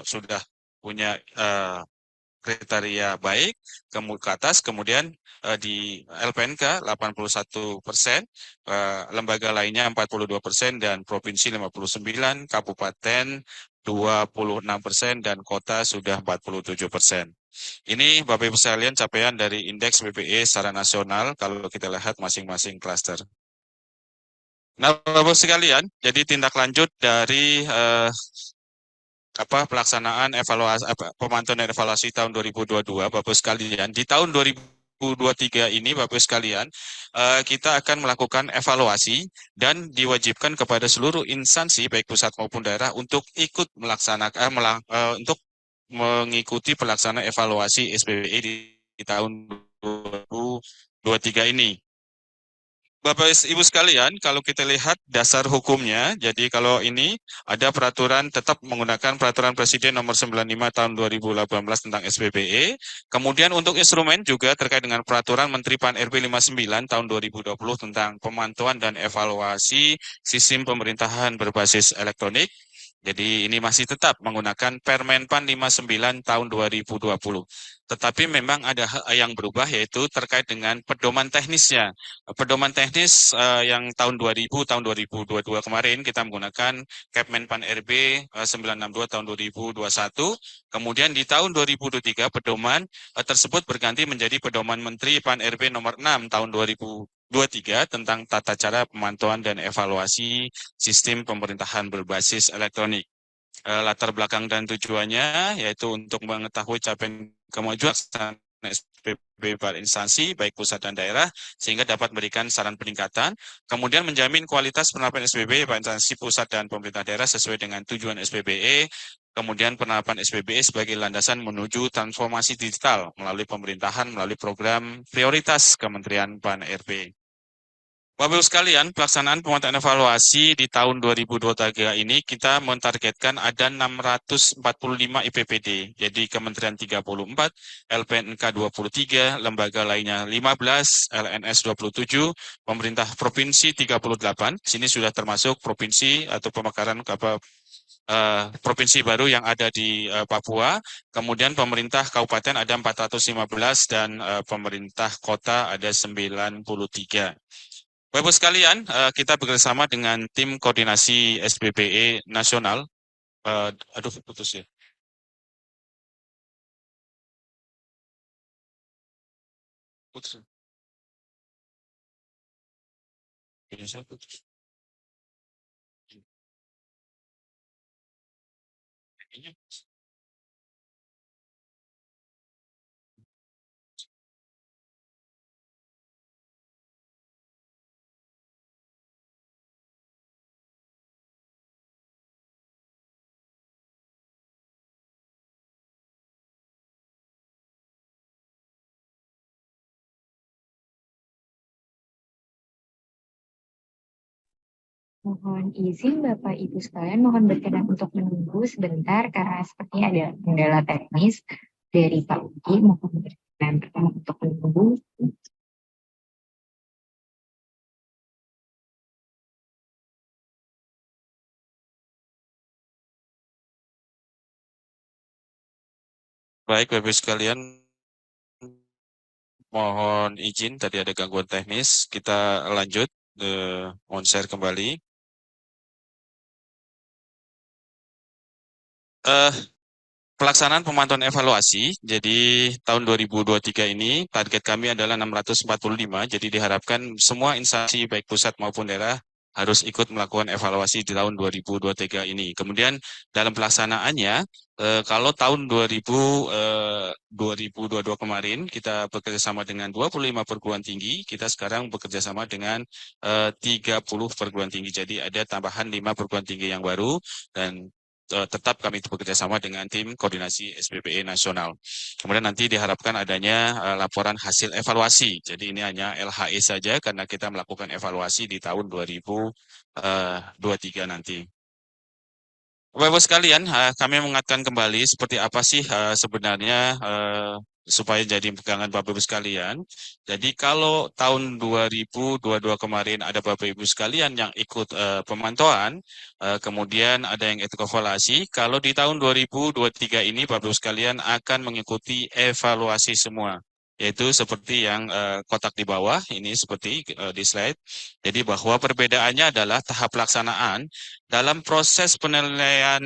sudah punya kriteria baik, ke atas, kemudian di LPNK 81%, lembaga lainnya 42%, dan provinsi 59%, kabupaten 26%, dan kota sudah 47%. Ini Bapak Ibu sekalian capaian dari indeks BPE secara nasional kalau kita lihat masing-masing klaster. Nah, Bapak sekalian, jadi tindak lanjut dari pelaksanaan evaluasi pemantauan dan evaluasi tahun 2022, Bapak sekalian. Di tahun 2023 ini, Bapak sekalian, kita akan melakukan evaluasi dan diwajibkan kepada seluruh instansi baik pusat maupun daerah untuk ikut melaksanakan untuk mengikuti pelaksanaan evaluasi SPBE di tahun 2023 ini. Bapak Ibu sekalian, kalau kita lihat dasar hukumnya, jadi kalau ini ada peraturan tetap menggunakan peraturan Presiden nomor 95 tahun 2018 tentang SPBE. Kemudian untuk instrumen juga terkait dengan peraturan Menteri Pan-RB 59 tahun 2020 tentang pemantauan dan evaluasi sistem pemerintahan berbasis elektronik. Jadi ini masih tetap menggunakan Permen Pan 59 tahun 2020. Tetapi memang ada yang berubah yaitu terkait dengan pedoman teknisnya. Pedoman teknis yang tahun 2000, tahun 2022 kemarin kita menggunakan Kepmenpan RB 962 tahun 2021. Kemudian di tahun 2023 pedoman tersebut berganti menjadi pedoman Menteri Pan RB nomor 6 tahun 2023 tentang tata cara pemantauan dan evaluasi sistem pemerintahan berbasis elektronik. Latar belakang dan tujuannya yaitu untuk mengetahui capaian kemajuan SPB pada instansi baik pusat dan daerah sehingga dapat memberikan saran peningkatan, kemudian menjamin kualitas penerapan SPB pada instansi pusat dan pemerintah daerah sesuai dengan tujuan SPBE, kemudian penerapan SPBE sebagai landasan menuju transformasi digital melalui pemerintahan melalui program prioritas Kementerian Pan-RB. Bapak Ibu sekalian, pelaksanaan pemantauan evaluasi di tahun 2023 ini kita mentargetkan ada 645 IPPD, jadi Kementerian 34, LPNK 23, lembaga lainnya 15, LNS 27, pemerintah provinsi 38, sini sudah termasuk provinsi atau pemekaran provinsi baru yang ada di Papua, kemudian pemerintah kabupaten ada 415 dan pemerintah kota ada 93. Bapak Ibu sekalian, kita bekerjasama dengan tim koordinasi SPBE nasional. Aduh, putus ya. Putus. Putus. Mohon izin Bapak Ibu sekalian, mohon berkenan untuk menunggu sebentar karena sepertinya ada kendala teknis dari Pak Uki. Mohon berkenan untuk menunggu. Baik, Bapak Ibu sekalian, mohon izin tadi ada gangguan teknis. Kita lanjut, mohon share kembali. Pelaksanaan pemantauan evaluasi, jadi tahun 2023 ini target kami adalah 645, jadi diharapkan semua instansi baik pusat maupun daerah harus ikut melakukan evaluasi di tahun 2023 ini. Kemudian dalam pelaksanaannya, kalau tahun 2022 kemarin kita bekerja sama dengan 25 perguruan tinggi, kita sekarang bekerja sama dengan 30 perguruan tinggi. Jadi ada tambahan 5 perguruan tinggi yang baru dan tetap kami bekerja sama dengan tim koordinasi SPBE nasional. Kemudian nanti diharapkan adanya laporan hasil evaluasi. Jadi ini hanya LHE saja karena kita melakukan evaluasi di tahun 2023 nanti. Bapak-Ibu sekalian, kami mengingatkan kembali seperti apa sih sebenarnya supaya jadi pegangan Bapak-Ibu sekalian. Jadi kalau tahun 2022 kemarin ada Bapak-Ibu sekalian yang ikut pemantauan, kemudian ada yang ikut evaluasi, kalau di tahun 2023 ini Bapak-Ibu sekalian akan mengikuti evaluasi semua. Yaitu seperti yang kotak di bawah, ini seperti di slide. Jadi bahwa perbedaannya adalah tahap pelaksanaan dalam proses penilaian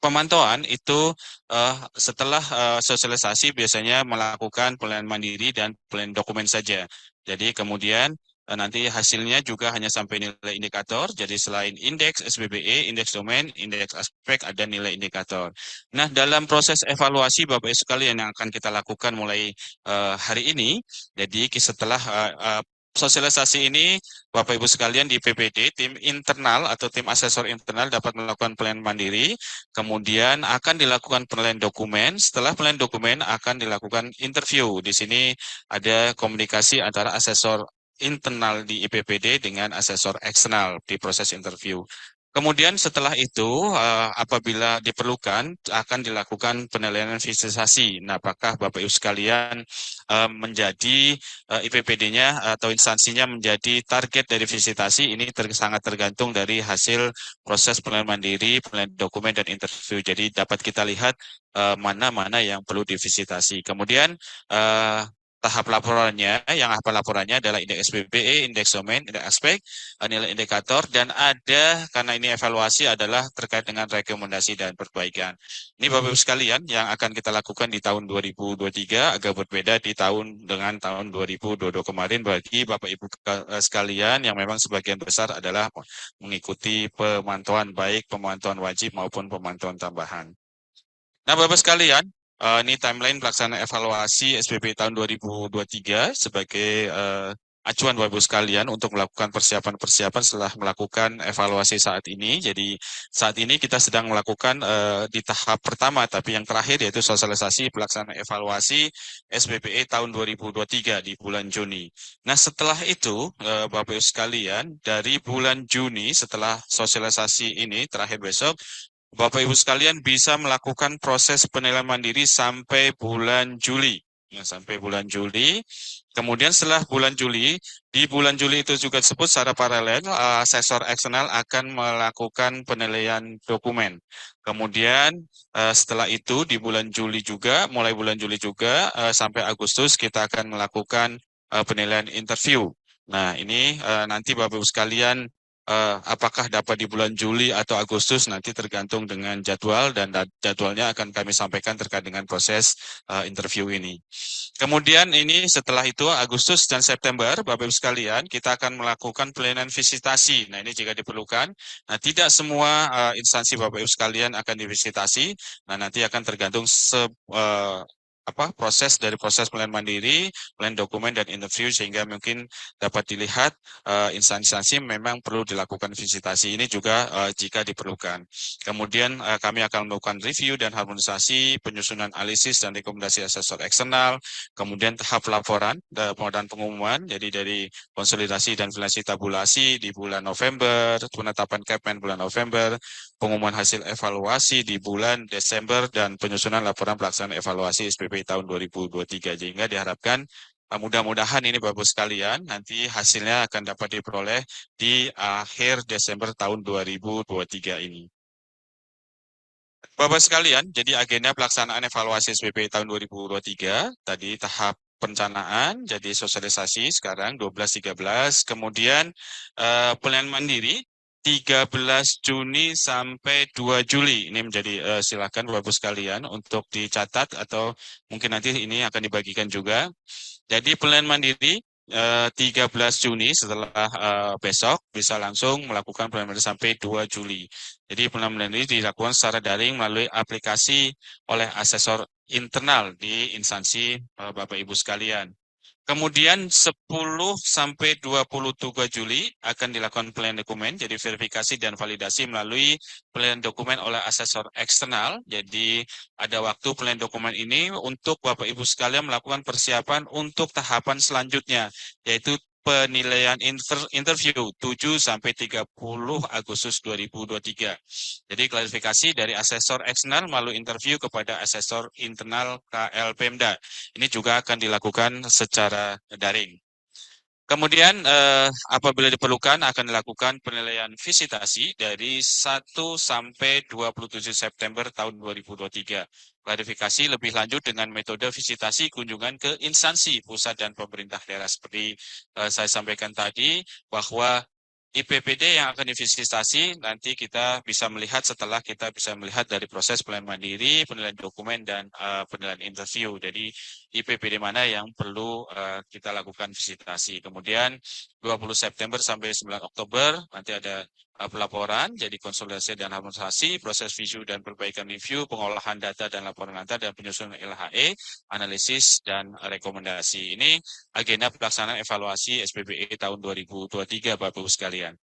pemantauan itu setelah sosialisasi biasanya melakukan penilaian mandiri dan penilaian dokumen saja. Jadi kemudian nanti hasilnya juga hanya sampai nilai indikator. Jadi selain indeks SBBE, indeks domain, indeks aspek, ada nilai indikator. Nah, dalam proses evaluasi Bapak Ibu sekalian yang akan kita lakukan mulai hari ini, jadi setelah sosialisasi ini, Bapak Ibu sekalian di PPD, tim internal atau tim asesor internal dapat melakukan penilaian mandiri, kemudian akan dilakukan penilaian dokumen. Setelah penilaian dokumen akan dilakukan interview. Di sini ada komunikasi antara asesor internal di IPPD dengan asesor eksternal di proses interview. Kemudian setelah itu, apabila diperlukan, akan dilakukan penilaian visitasi. Nah, apakah Bapak Ibu sekalian menjadi IPPD-nya atau instansinya menjadi target dari visitasi, ini sangat tergantung dari hasil proses penilaian mandiri, penilaian dokumen, dan interview. Jadi dapat kita lihat mana-mana yang perlu divisitasi. Kemudian tahap laporannya, yang laporannya adalah indeks SPBE, indeks domain, indeks aspek, nilai indikator, dan ada, karena ini evaluasi adalah terkait dengan rekomendasi dan perbaikan. Ini Bapak-Ibu sekalian yang akan kita lakukan di tahun 2023, agak berbeda dengan tahun 2022 kemarin bagi Bapak-Ibu sekalian yang memang sebagian besar adalah mengikuti pemantauan baik pemantauan wajib maupun pemantauan tambahan. Nah, Bapak sekalian, ini timeline pelaksanaan evaluasi SPB tahun 2023 sebagai acuan Bapak Ibu sekalian untuk melakukan persiapan-persiapan setelah melakukan evaluasi saat ini. Jadi saat ini kita sedang melakukan di tahap pertama, tapi yang terakhir yaitu sosialisasi pelaksanaan evaluasi SPBE tahun 2023 di bulan Juni. Nah, setelah itu Bapak Ibu sekalian, dari bulan Juni setelah sosialisasi ini terakhir besok, Bapak Ibu sekalian bisa melakukan proses penilaian mandiri sampai bulan Juli. Ya, sampai bulan Juli. Kemudian setelah bulan Juli, di bulan Juli itu juga disebut secara paralel, asesor eksternal akan melakukan penilaian dokumen. Kemudian setelah itu di bulan Juli juga, mulai bulan Juli juga sampai Agustus kita akan melakukan penilaian interview. Nah, ini nanti Bapak Ibu sekalian apakah dapat di bulan Juli atau Agustus nanti tergantung dengan jadwal, dan jadwalnya akan kami sampaikan terkait dengan proses interview ini. Kemudian ini setelah itu Agustus dan September Bapak Ibu sekalian kita akan melakukan pelayanan visitasi. Nah, ini jika diperlukan. Nah, tidak semua instansi Bapak Ibu sekalian akan divisitasi. Nah, nanti akan tergantung proses dari proses penilaian mandiri, penilaian dokumen, dan interview, sehingga mungkin dapat dilihat instansi-instansi memang perlu dilakukan visitasi ini juga jika diperlukan. Kemudian kami akan melakukan review dan harmonisasi, penyusunan analisis dan rekomendasi asesor eksternal, kemudian tahap laporan dan pengumuman, jadi dari konsolidasi dan finalisasi tabulasi di bulan November, penetapan Kepmen bulan November, pengumuman hasil evaluasi di bulan Desember, dan penyusunan laporan pelaksanaan evaluasi SPB tahun 2023. Sehingga diharapkan mudah-mudahan ini Bapak sekalian nanti hasilnya akan dapat diperoleh di akhir Desember tahun 2023 ini. Bapak sekalian, jadi agenda pelaksanaan evaluasi SPB tahun 2023 tadi tahap perencanaan, jadi sosialisasi sekarang 12-13, kemudian penilaian mandiri 13 Juni sampai 2 Juli. Ini menjadi silakan Bapak sekalian untuk dicatat atau mungkin nanti ini akan dibagikan juga. Jadi penilaian mandiri 13 Juni setelah besok bisa langsung melakukan penilaian mandiri sampai 2 Juli. Jadi penilaian mandiri dilakukan secara daring melalui aplikasi oleh asesor internal di instansi Bapak Ibu sekalian. Kemudian 10 sampai 23 Juli akan dilakukan penilaian dokumen, jadi verifikasi dan validasi melalui penilaian dokumen oleh asesor eksternal. Jadi ada waktu penilaian dokumen ini untuk Bapak Ibu sekalian melakukan persiapan untuk tahapan selanjutnya, yaitu penilaian interview 7 sampai 30 Agustus 2023. Jadi klarifikasi dari asesor eksternal melalui interview kepada asesor internal KL Pemda. Ini juga akan dilakukan secara daring. Kemudian apabila diperlukan akan dilakukan penilaian visitasi dari 1 sampai 27 September tahun 2023. Klarifikasi lebih lanjut dengan metode visitasi kunjungan ke instansi pusat dan pemerintah daerah seperti saya sampaikan tadi bahwa IPPD yang akan divisitasi nanti kita bisa melihat setelah kita bisa melihat dari proses penilaian mandiri, penilaian dokumen, dan penilaian interview. Jadi IPPD mana yang perlu kita lakukan visitasi. Kemudian 20 September sampai 9 Oktober nanti ada pelaporan, jadi konsolidasi dan harmonisasi, proses view dan perbaikan review, pengolahan data dan laporan antar, dan penyusunan LHE, analisis, dan rekomendasi. Ini agenda pelaksanaan evaluasi SPBE tahun 2023, Bapak-Ibu sekalian.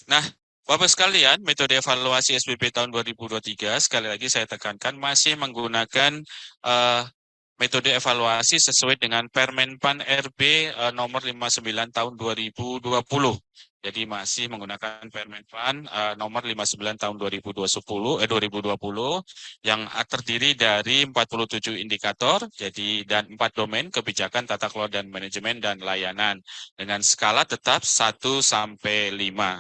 Nah, Bapak sekalian, metode evaluasi SPBE tahun 2023, sekali lagi saya tekankan, masih menggunakan metode evaluasi sesuai dengan Permenpan RB nomor 59 tahun 2020. Jadi masih menggunakan Permenpan nomor 59 tahun 2020 yang terdiri dari 47 indikator jadi dan 4 domain kebijakan, tata kelola dan manajemen dan layanan dengan skala tetap 1 sampai 5.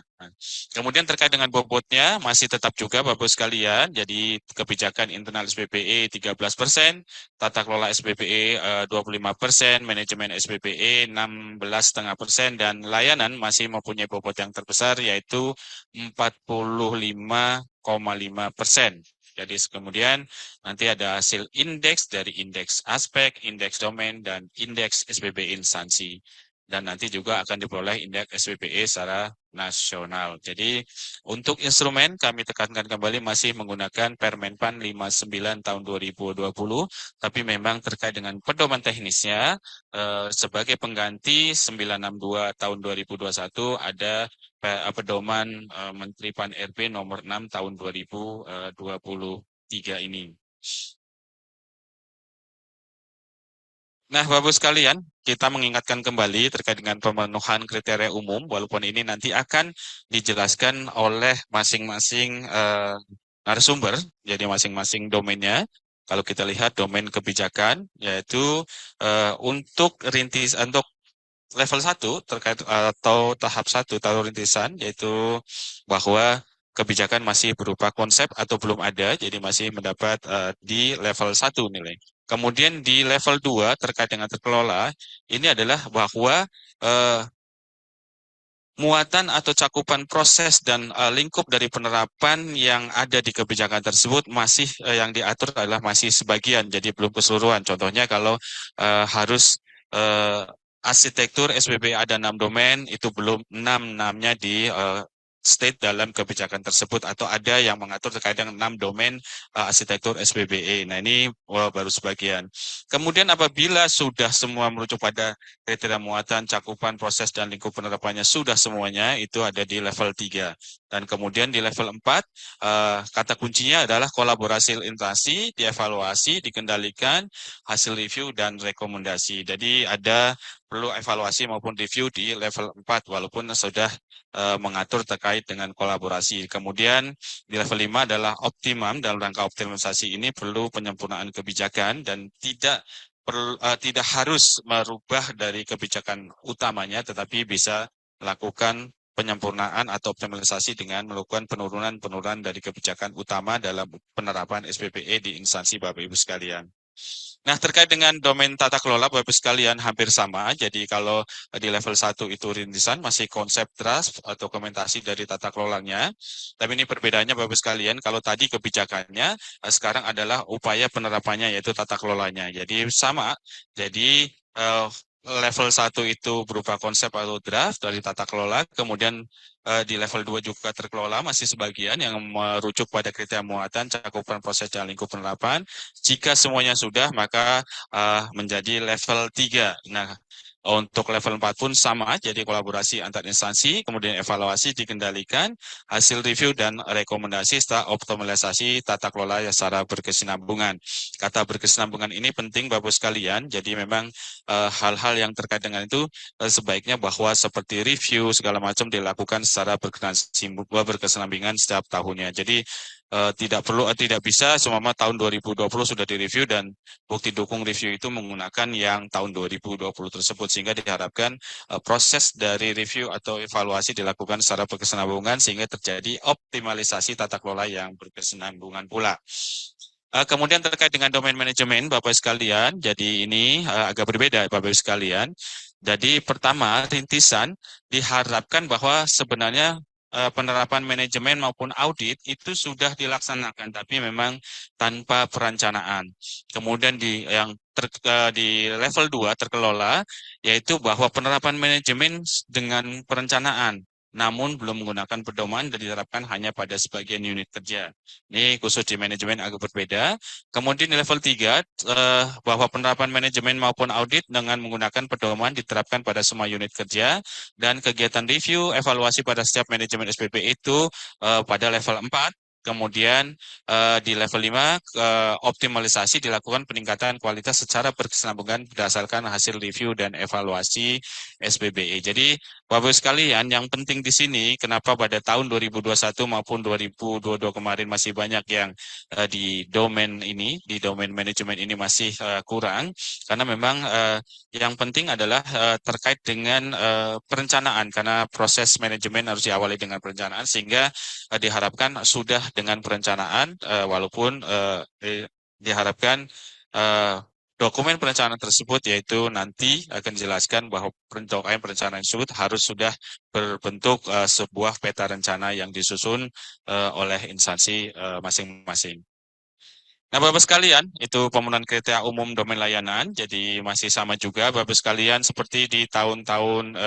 Kemudian terkait dengan bobotnya masih tetap juga Bapak sekalian, jadi kebijakan internal SPBE 13%, tata kelola SPBE 25%, manajemen SPBE 16,5%, dan layanan masih mempunyai bobot yang terbesar yaitu 45,5%. Jadi kemudian nanti ada hasil indeks dari indeks aspek, indeks domain, dan indeks SPBE instansi. Dan nanti juga akan diperoleh indeks SPBE secara nasional. Jadi untuk instrumen kami tekankan kembali masih menggunakan Permenpan 59 tahun 2020, tapi memang terkait dengan pedoman teknisnya sebagai pengganti 962 tahun 2021 ada pedoman Menteri Pan RB nomor 6 tahun 2023 ini. Nah, Bapak sekalian, kita mengingatkan kembali terkait dengan pemenuhan kriteria umum, walaupun ini nanti akan dijelaskan oleh masing-masing narasumber, jadi masing-masing domainnya. Kalau kita lihat domain kebijakan, yaitu untuk level 1 terkait atau tahap 1 tahap rintisan, yaitu bahwa kebijakan masih berupa konsep atau belum ada, jadi masih mendapat di level 1 nilai. Kemudian di level 2 terkait dengan terkelola, ini adalah bahwa muatan atau cakupan proses dan lingkup dari penerapan yang ada di kebijakan tersebut masih yang diatur adalah masih sebagian, jadi belum keseluruhan. Contohnya kalau harus arsitektur SPBE ada 6 domain, itu belum 6-nya di state dalam kebijakan tersebut, atau ada yang mengatur terkait dengan 6 domain arsitektur SPBE. Nah, ini baru sebagian. Kemudian apabila sudah semua merujuk pada kriteria muatan, cakupan, proses, dan lingkup penerapannya sudah semuanya, itu ada di level 3. Dan kemudian di level 4, kata kuncinya adalah kolaborasi instansi, dievaluasi, dikendalikan, hasil review, dan rekomendasi. Jadi ada perlu evaluasi maupun review di level 4, walaupun sudah mengatur terkait dengan kolaborasi. Kemudian di level 5 adalah optimum, dalam rangka optimalisasi ini perlu penyempurnaan kebijakan dan tidak harus merubah dari kebijakan utamanya, tetapi bisa melakukan penyempurnaan atau optimalisasi dengan melakukan penurunan dari kebijakan utama dalam penerapan SPBE di instansi Bapak Ibu sekalian. Nah, terkait dengan domain tata kelola Bapak Ibu sekalian hampir sama. Jadi kalau di level 1 itu rintisan masih konsep draft atau dokumentasi dari tata kelolanya. Tapi ini perbedaannya Bapak Ibu sekalian, kalau tadi kebijakannya sekarang adalah upaya penerapannya yaitu tata kelolanya. Jadi sama. Jadi level 1 itu berupa konsep atau draft dari tata kelola, kemudian di level 2 juga terkelola, masih sebagian yang merujuk pada kriteria muatan, cakupan proses dan lingkup penerapan. Jika semuanya sudah, maka menjadi level 3. Nah, untuk level 4 pun sama, jadi kolaborasi antar instansi, kemudian evaluasi dikendalikan, hasil review dan rekomendasi setelah optimalisasi tata kelola secara berkesinambungan. Kata berkesinambungan ini penting Bapak sekalian, jadi memang hal-hal yang terkait dengan itu sebaiknya bahwa seperti review segala macam dilakukan secara berkesinambungan setiap tahunnya. Jadi tidak bisa semua tahun 2020 sudah direview dan bukti dukung review itu menggunakan yang tahun 2020 tersebut, sehingga diharapkan proses dari review atau evaluasi dilakukan secara berkesinambungan sehingga terjadi optimalisasi tata kelola yang berkesinambungan pula. Kemudian terkait dengan domain manajemen Bapak sekalian, jadi ini agak berbeda Bapak sekalian. Jadi pertama, rintisan diharapkan bahwa sebenarnya penerapan manajemen maupun audit itu sudah dilaksanakan, tapi memang tanpa perencanaan. Kemudian di level 2 terkelola, yaitu bahwa penerapan manajemen dengan perencanaan, namun belum menggunakan pedoman dan diterapkan hanya pada sebagian unit kerja. Ini khusus di manajemen agak berbeda. Kemudian di level 3, bahwa penerapan manajemen maupun audit dengan menggunakan pedoman diterapkan pada semua unit kerja, dan kegiatan review, evaluasi pada setiap manajemen SPB itu pada level 4. Kemudian di level 5, optimalisasi dilakukan peningkatan kualitas secara berkesinambungan berdasarkan hasil review dan evaluasi SPBE. Jadi Bapak sekalian, yang penting di sini kenapa pada tahun 2021 maupun 2022 kemarin masih banyak yang di domain manajemen ini masih kurang, karena memang yang penting adalah terkait dengan perencanaan, karena proses manajemen harus diawali dengan perencanaan, sehingga diharapkan sudah dengan perencanaan, walaupun diharapkan dokumen perencanaan tersebut yaitu nanti akan dijelaskan bahwa dokumen perencanaan tersebut harus sudah berbentuk sebuah peta rencana yang disusun oleh instansi masing-masing. Nah, Bapak sekalian, itu pemenuhan kriteria umum domain layanan. Jadi masih sama juga Bapak sekalian seperti di tahun-tahun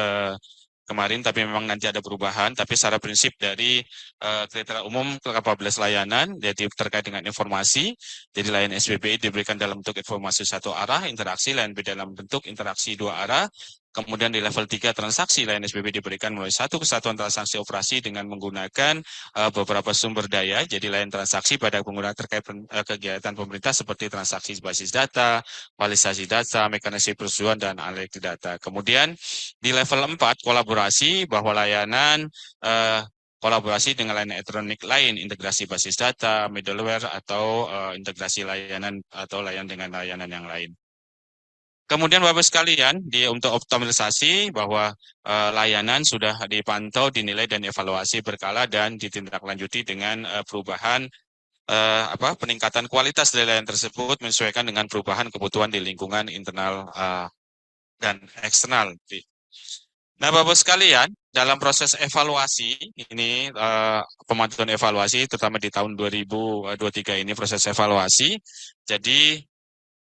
kemarin, tapi memang nanti ada perubahan. Tapi secara prinsip dari kriteria umum ke-14 layanan, jadi terkait dengan informasi, jadi layanan SPBI diberikan dalam bentuk informasi satu arah, interaksi layanan dalam bentuk interaksi dua arah. Kemudian di level 3 transaksi layanan SPB diberikan melalui satu kesatuan transaksi operasi dengan menggunakan beberapa sumber daya. Jadi layanan transaksi pada penggunaan terkait kegiatan pemerintah seperti transaksi basis data, valisasi data, mekanisme persetujuan, dan analitik data. Kemudian di level 4 kolaborasi, bahwa layanan kolaborasi dengan layanan elektronik lain, integrasi basis data, middleware, atau integrasi layanan atau layanan dengan layanan yang lain. Kemudian Bapak sekalian, untuk optimalisasi bahwa layanan sudah dipantau, dinilai, dan evaluasi berkala dan ditindaklanjuti dengan perubahan peningkatan kualitas dari layanan tersebut menyesuaikan dengan perubahan kebutuhan di lingkungan internal dan eksternal. Nah, Bapak sekalian, dalam proses evaluasi ini pemantauan evaluasi terutama di tahun 2023 ini proses evaluasi. Jadi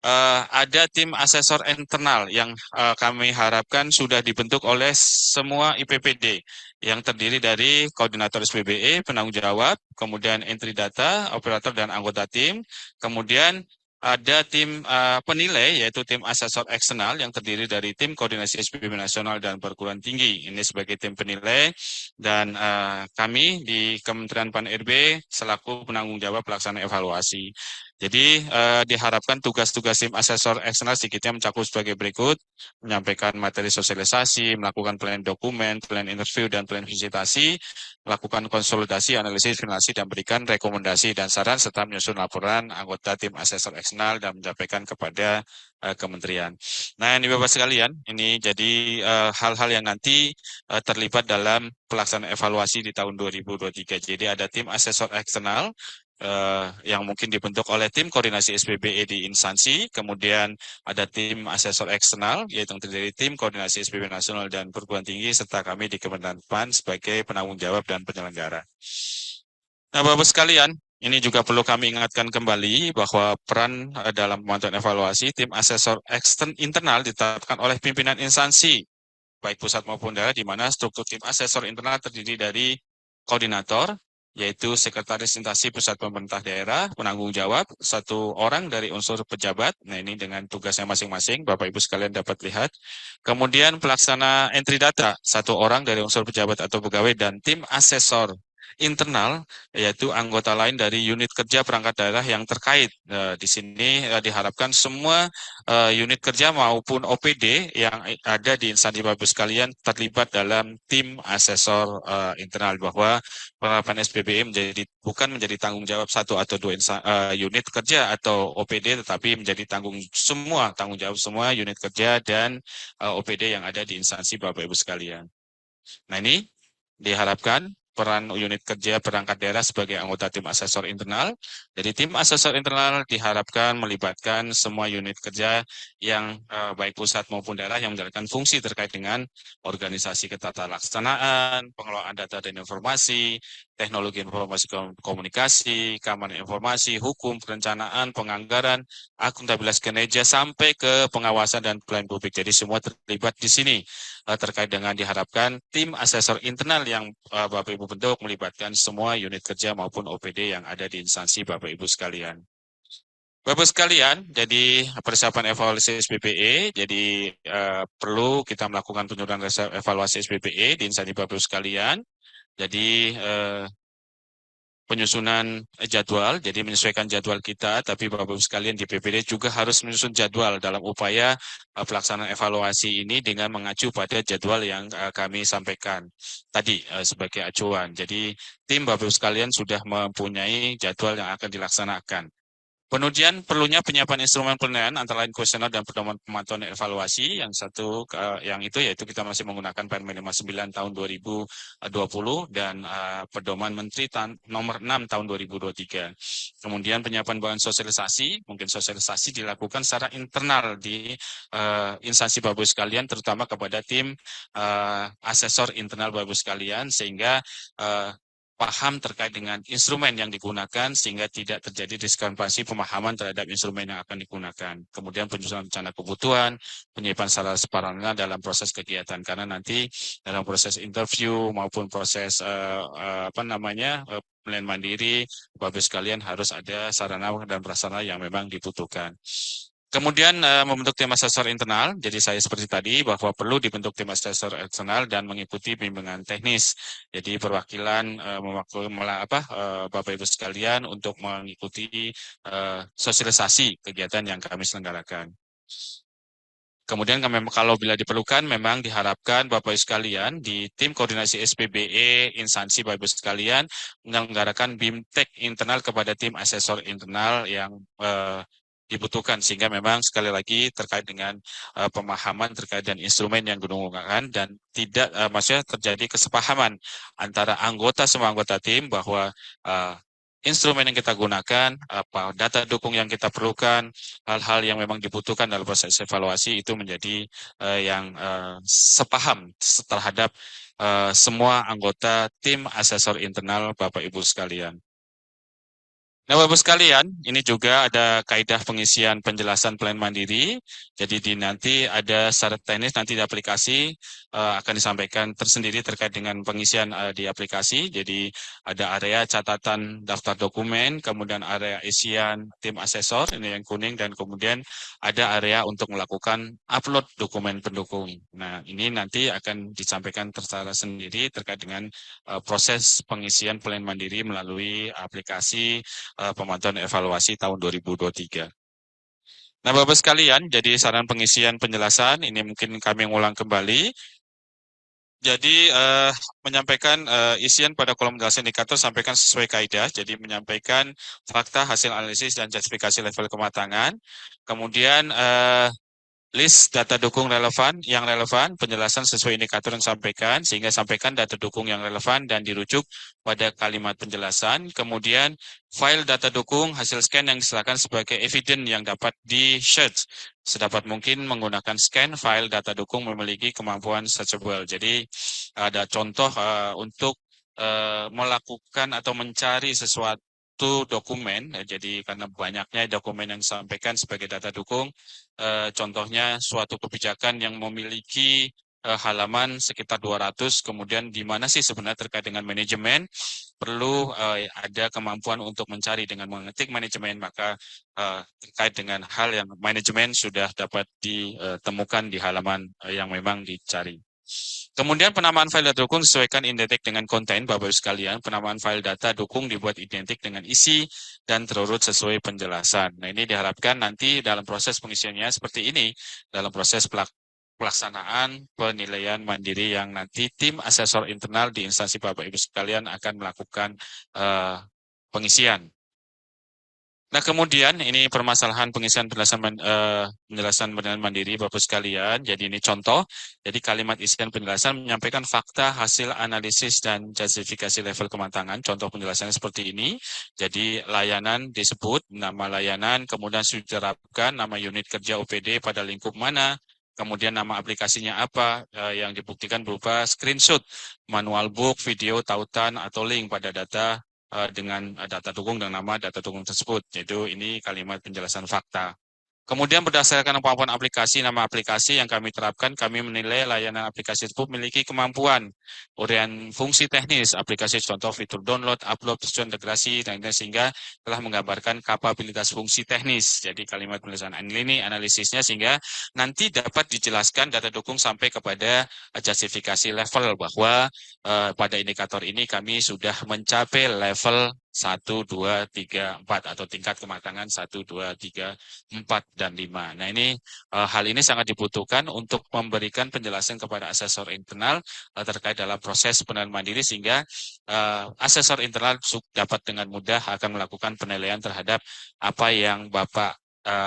ada tim asesor internal yang kami harapkan sudah dibentuk oleh semua IPPD yang terdiri dari koordinator SPBE, penanggung jawab, kemudian entry data, operator, dan anggota tim. Kemudian ada tim penilai, yaitu tim asesor eksternal yang terdiri dari tim koordinasi SPB nasional dan perguruan tinggi. Ini sebagai tim penilai, dan kami di Kementerian Pan-RB selaku penanggung jawab pelaksanaan evaluasi. Jadi diharapkan tugas-tugas tim asesor eksternal sedikitnya mencakup sebagai berikut: menyampaikan materi sosialisasi, melakukan plan dokumen, plan interview, dan plan visitasi, melakukan konsolidasi, analisis, finalisasi, dan berikan rekomendasi dan saran, serta menyusun laporan anggota tim asesor eksternal dan menyampaikan kepada kementerian. Nah, ini Bapak sekalian, ini jadi hal-hal yang nanti terlibat dalam pelaksanaan evaluasi di tahun 2023. Jadi ada tim asesor eksternal yang mungkin dibentuk oleh tim koordinasi SPBE di instansi, kemudian ada tim asesor eksternal, yaitu terdiri dari tim koordinasi SPB nasional dan perguruan tinggi, serta kami di Kementerian PAN sebagai penanggung jawab dan penyelenggara. Nah, Bapak sekalian, ini juga perlu kami ingatkan kembali bahwa peran dalam pemantauan evaluasi tim asesor internal ditetapkan oleh pimpinan instansi, baik pusat maupun daerah, di mana struktur tim asesor internal terdiri dari koordinator, yaitu sekretaris instansi pusat pemerintah daerah, penanggung jawab, 1 orang dari unsur pejabat, nah ini dengan tugasnya masing-masing, Bapak Ibu sekalian dapat lihat. Kemudian pelaksana entry data, 1 orang dari unsur pejabat atau pegawai, dan tim asesor internal, yaitu anggota lain dari unit kerja perangkat daerah yang terkait. Di sini diharapkan semua unit kerja maupun OPD yang ada di instansi Bapak Ibu sekalian terlibat dalam tim asesor internal, bahwa penerapan SPBE bukan menjadi tanggung jawab 1 atau 2 unit kerja atau OPD, tetapi menjadi tanggung jawab semua unit kerja dan OPD yang ada di instansi Bapak Ibu sekalian. Nah, ini diharapkan peran unit kerja perangkat daerah sebagai anggota tim asesor internal. Jadi tim asesor internal diharapkan melibatkan semua unit kerja yang baik pusat maupun daerah yang menjalankan fungsi terkait dengan organisasi ketatalaksanaan, pengelolaan data dan informasi, teknologi informasi komunikasi, keamanan informasi, hukum, perencanaan, penganggaran, akuntabilitas kinerja, sampai ke pengawasan dan pelayanan publik. Jadi semua terlibat di sini terkait dengan diharapkan tim asesor internal yang Bapak Ibu bentuk melibatkan semua unit kerja maupun OPD yang ada di instansi Bapak Ibu sekalian. Bapak sekalian, jadi persiapan evaluasi SPBE, jadi perlu kita melakukan penyusunan evaluasi SPBE di instansi Bapak Ibu sekalian. Jadi penyusunan jadwal, jadi menyesuaikan jadwal kita, tapi Bapak Ibu sekalian di PPD juga harus menyusun jadwal dalam upaya pelaksanaan evaluasi ini dengan mengacu pada jadwal yang kami sampaikan tadi sebagai acuan. Jadi tim Bapak Ibu sekalian sudah mempunyai jadwal yang akan dilaksanakan. Kemudian perlunya penyiapan instrumen penilaian antara lain kuesioner dan pedoman pemantauan dan evaluasi. Yang satu yang itu yaitu kita masih menggunakan Permen 59 tahun 2020 dan pedoman Menteri nomor 6 tahun 2023. Kemudian penyiapan bahan sosialisasi, mungkin sosialisasi dilakukan secara internal di instansi Bapak Ibu sekalian, terutama kepada tim asesor internal Bapak Ibu sekalian, sehingga paham terkait dengan instrumen yang digunakan sehingga tidak terjadi diskrepansi pemahaman terhadap instrumen yang akan digunakan. Kemudian penyusunan rencana kebutuhan, penyiapan sarana sarana dalam proses kegiatan, karena nanti dalam proses interview maupun proses penilaian mandiri, Bapak sekalian harus ada sarana dan prasarana yang memang dibutuhkan. Kemudian membentuk tim asesor internal, jadi saya seperti tadi bahwa perlu dibentuk tim asesor internal dan mengikuti bimbingan teknis. Jadi perwakilan Bapak Ibu sekalian untuk mengikuti sosialisasi kegiatan yang kami selenggarakan. Kemudian kalau bila diperlukan memang diharapkan Bapak Ibu sekalian di tim koordinasi SPBE instansi Bapak Ibu sekalian menyelenggarakan BIMTEK internal kepada tim asesor internal yang dibutuhkan, sehingga memang sekali lagi terkait dengan pemahaman terkait dengan instrumen yang digunakan dan tidak maksudnya terjadi kesepahaman antara semua anggota tim bahwa instrumen yang kita gunakan, data dukung yang kita perlukan, hal-hal yang memang dibutuhkan dalam proses evaluasi itu menjadi yang sepaham terhadap semua anggota tim asesor internal Bapak Ibu sekalian. Nah, Bapak sekalian, ini juga ada kaidah pengisian penjelasan plan mandiri. Jadi nanti ada syarat teknis nanti di aplikasi akan disampaikan tersendiri terkait dengan pengisian di aplikasi. Jadi ada area catatan daftar dokumen, kemudian area isian tim asesor, ini yang kuning, dan kemudian ada area untuk melakukan upload dokumen pendukung. Nah, ini nanti akan disampaikan secara sendiri terkait dengan proses pengisian plan mandiri melalui aplikasi pemantauan evaluasi tahun 2023. Nah, Bapak sekalian, jadi saran pengisian penjelasan ini mungkin kami ulang kembali. Jadi menyampaikan isian pada kolom penjelasan indikator sampaikan sesuai kaidah. Jadi menyampaikan fakta, hasil analisis dan justifikasi level kematangan. Kemudian list data dukung yang relevan, penjelasan sesuai indikator yang disampaikan, sehingga sampaikan data dukung yang relevan dan dirujuk pada kalimat penjelasan. Kemudian file data dukung hasil scan yang diserahkan sebagai evidence yang dapat di-search. Sedapat mungkin menggunakan scan file data dukung memiliki kemampuan searchable. Jadi ada contoh untuk melakukan atau mencari sesuatu satu dokumen, jadi karena banyaknya dokumen yang disampaikan sebagai data dukung, contohnya suatu kebijakan yang memiliki halaman sekitar 200, kemudian di mana sih sebenarnya terkait dengan manajemen, perlu ada kemampuan untuk mencari dengan mengetik manajemen, maka terkait dengan hal yang manajemen sudah dapat ditemukan di halaman yang memang dicari. Kemudian penamaan file data dukung disesuaikan identik dengan konten, Bapak Ibu sekalian. Penamaan file data dukung dibuat identik dengan isi dan terurut sesuai penjelasan. Nah, ini diharapkan nanti dalam proses pengisiannya seperti ini, dalam proses pelaksanaan penilaian mandiri yang nanti tim asesor internal di instansi Bapak Ibu sekalian akan melakukan pengisian. Nah, kemudian ini permasalahan pengisian penjelasan penilaian mandiri Bapak sekalian. Jadi ini contoh. Jadi kalimat isian penjelasan menyampaikan fakta, hasil analisis dan justifikasi level kematangan. Contoh penjelasannya seperti ini. Jadi layanan disebut nama layanan, kemudian sudah diterapkan nama unit kerja OPD pada lingkup mana, kemudian nama aplikasinya apa, yang dibuktikan berupa screenshot, manual book, video, tautan atau link pada data dengan data dukung dan nama data dukung tersebut, yaitu ini kalimat penjelasan fakta. Kemudian berdasarkan kemampuan aplikasi, nama aplikasi yang kami terapkan, kami menilai layanan aplikasi tersebut memiliki kemampuan uraian fungsi teknis aplikasi, contoh fitur download, upload, tujuan integrasi, dan sehingga telah menggambarkan kapabilitas fungsi teknis. Jadi kalimat penjelasan ini analisisnya sehingga nanti dapat dijelaskan data dukung sampai kepada justifikasi level bahwa pada indikator ini kami sudah mencapai level 1, 2, 3, 4 atau tingkat kematangan 1, 2, 3, 4, dan 5. Nah, ini hal ini sangat dibutuhkan untuk memberikan penjelasan kepada asesor internal terkait dalam proses penilaian mandiri sehingga asesor internal dapat dengan mudah akan melakukan penilaian terhadap apa yang Bapak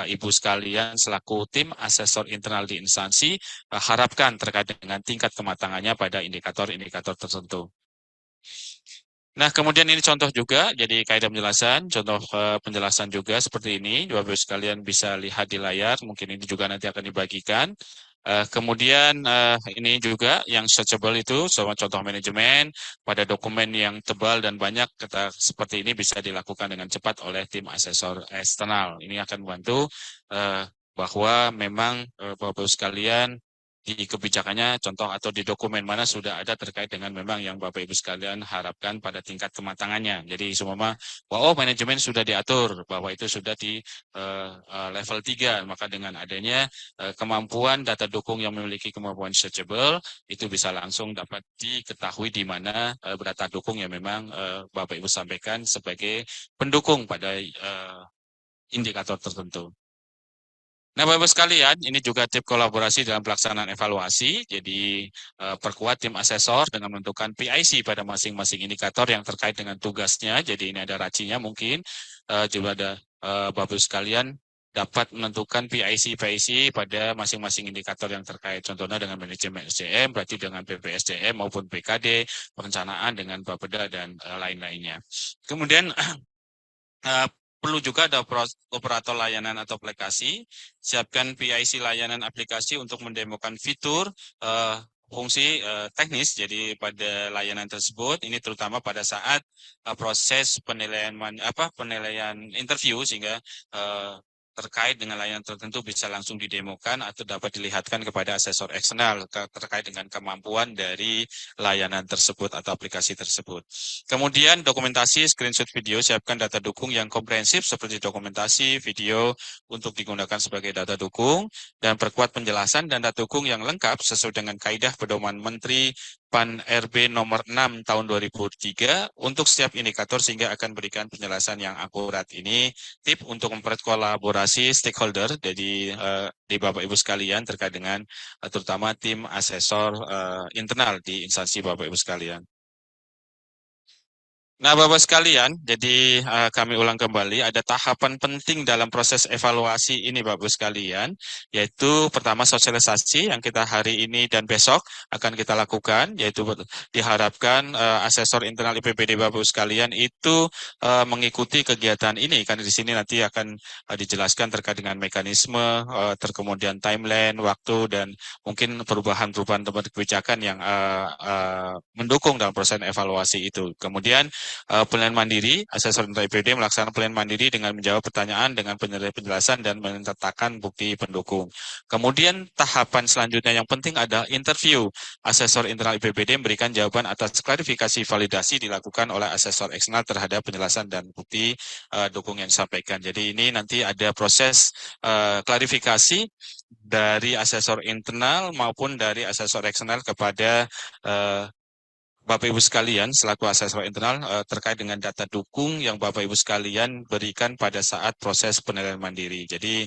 Ibu sekalian selaku tim asesor internal di instansi harapkan terkait dengan tingkat kematangannya pada indikator-indikator tertentu. Nah, kemudian ini contoh juga, jadi kaidah penjelasan, contoh penjelasan juga seperti ini, Bapak Ibu sekalian bisa lihat di layar, mungkin ini juga nanti akan dibagikan. Kemudian ini juga yang searchable itu, sama contoh manajemen, pada dokumen yang tebal dan banyak, seperti ini bisa dilakukan dengan cepat oleh tim asesor eksternal. Ini akan membantu bahwa memang Bapak Ibu sekalian, di kebijakannya, contoh atau di dokumen mana sudah ada terkait dengan memang yang Bapak Ibu sekalian harapkan pada tingkat kematangannya. Jadi semua manajemen sudah diatur bahwa itu sudah di level 3, maka dengan adanya kemampuan data dukung yang memiliki kemampuan searchable itu bisa langsung dapat diketahui di mana data dukung yang memang Bapak Ibu sampaikan sebagai pendukung pada indikator tertentu. Nah, Bapak sekalian, ini juga tips kolaborasi dalam pelaksanaan evaluasi. Jadi, perkuat tim asesor dengan menentukan PIC pada masing-masing indikator yang terkait dengan tugasnya. Jadi, ini ada racinya mungkin. Juga ada Bapak sekalian dapat menentukan PIC pada masing-masing indikator yang terkait. Contohnya dengan manajemen SDM, berarti dengan PPSDM maupun PKD, perencanaan dengan Bapeda dan lain-lainnya. Kemudian, perlu juga ada operator layanan atau aplikasi, siapkan PIC layanan aplikasi untuk mendemokan fitur, fungsi teknis, jadi pada layanan tersebut, ini terutama pada saat proses penilaian interview, sehingga terkait dengan layanan tertentu bisa langsung didemokan atau dapat dilihatkan kepada asesor eksternal terkait dengan kemampuan dari layanan tersebut atau aplikasi tersebut. Kemudian dokumentasi, screenshot video, siapkan data dukung yang komprehensif seperti dokumentasi, video untuk digunakan sebagai data dukung, dan perkuat penjelasan dan data dukung yang lengkap sesuai dengan kaidah pedoman Menteri PAN RB nomor 6 tahun 2003 untuk setiap indikator sehingga akan berikan penjelasan yang akurat. Ini tip untuk mempererat kolaborasi stakeholder di Bapak Ibu sekalian terkait dengan terutama tim asesor internal di instansi Bapak Ibu sekalian. Nah, Bapak sekalian, jadi kami ulang kembali, ada tahapan penting dalam proses evaluasi ini, Bapak sekalian, yaitu pertama sosialisasi yang kita hari ini dan besok akan kita lakukan, yaitu diharapkan asesor internal IPPD Bapak sekalian itu mengikuti kegiatan ini, karena di sini nanti akan dijelaskan terkait dengan mekanisme, kemudian timeline, waktu, dan mungkin perubahan-perubahan tempat kebijakan yang mendukung dalam proses evaluasi itu. Kemudian penilaian mandiri, asesor internal IPBD melaksanakan penilaian mandiri dengan menjawab pertanyaan dengan penjelasan dan menetapkan bukti pendukung. Kemudian tahapan selanjutnya yang penting adalah interview. Asesor internal IPBD memberikan jawaban atas klarifikasi validasi dilakukan oleh asesor eksternal terhadap penjelasan dan bukti dukung yang disampaikan. Jadi ini nanti ada proses klarifikasi dari asesor internal maupun dari asesor eksternal kepada Bapak Ibu sekalian selaku asesor internal terkait dengan data dukung yang Bapak Ibu sekalian berikan pada saat proses penilaian mandiri. Jadi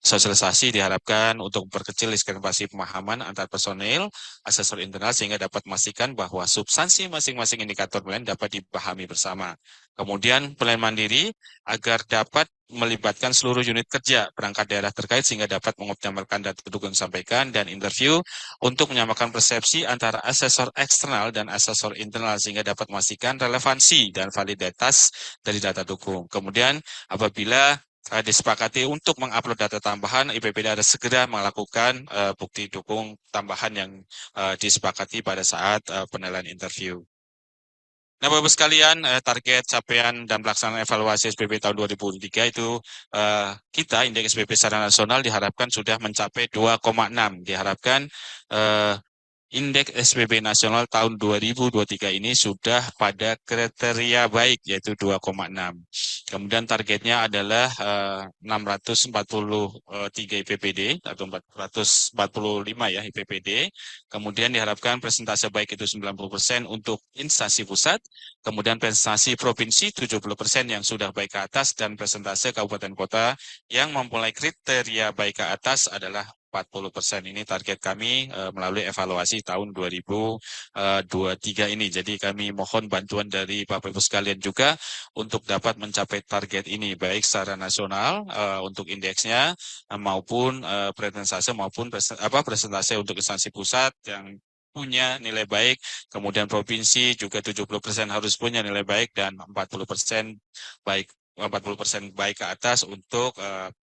sosialisasi diharapkan untuk memperkecil diskrepasi pemahaman antar personil asesor internal sehingga dapat memastikan bahwa substansi masing-masing indikator penilaian dapat dipahami bersama. Kemudian penilaian mandiri agar dapat melibatkan seluruh unit kerja perangkat daerah terkait sehingga dapat mengoptimalkan data dukung yang disampaikan, dan interview untuk menyamakan persepsi antara asesor eksternal dan asesor internal sehingga dapat memastikan relevansi dan validitas dari data dukung. Kemudian apabila disepakati untuk mengupload data tambahan, IPBD harus segera melakukan bukti dukung tambahan yang disepakati pada saat penilaian interview. Nah, Bapak sekalian, target capaian dan pelaksanaan evaluasi SPB tahun 2023 itu kita indeks SPB secara nasional diharapkan sudah mencapai 2,6. Diharapkan indeks SPB nasional tahun 2023 ini sudah pada kriteria baik, yaitu 2,6. Kemudian targetnya adalah 643 IPPD atau 445 ya IPPD. Kemudian diharapkan presentase baik itu 90% untuk instansi pusat, kemudian presentasi provinsi 70% yang sudah baik ke atas, dan presentase kabupaten kota yang memulai kriteria baik ke atas adalah 40%. Ini target kami melalui evaluasi tahun 2023 ini. Jadi kami mohon bantuan dari Bapak Ibu sekalian juga untuk dapat mencapai target ini, baik secara nasional untuk indeksnya maupun presentase maupun presentase untuk instansi pusat yang punya nilai baik, kemudian provinsi juga 70% harus punya nilai baik, dan 40% baik 40% baik ke atas untuk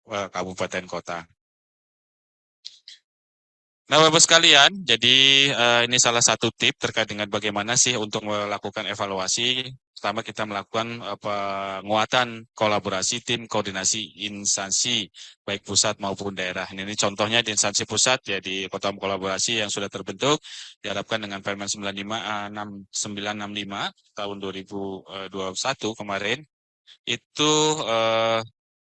kabupaten kota. Nah, Bapak sekalian, jadi ini salah satu tip terkait dengan bagaimana sih untuk melakukan evaluasi. Pertama, kita melakukan penguatan kolaborasi tim koordinasi instansi baik pusat maupun daerah. Ini contohnya di instansi pusat, ya di Kota Kolaborasi yang sudah terbentuk, diharapkan dengan Permen 965 tahun 2021 kemarin. Itu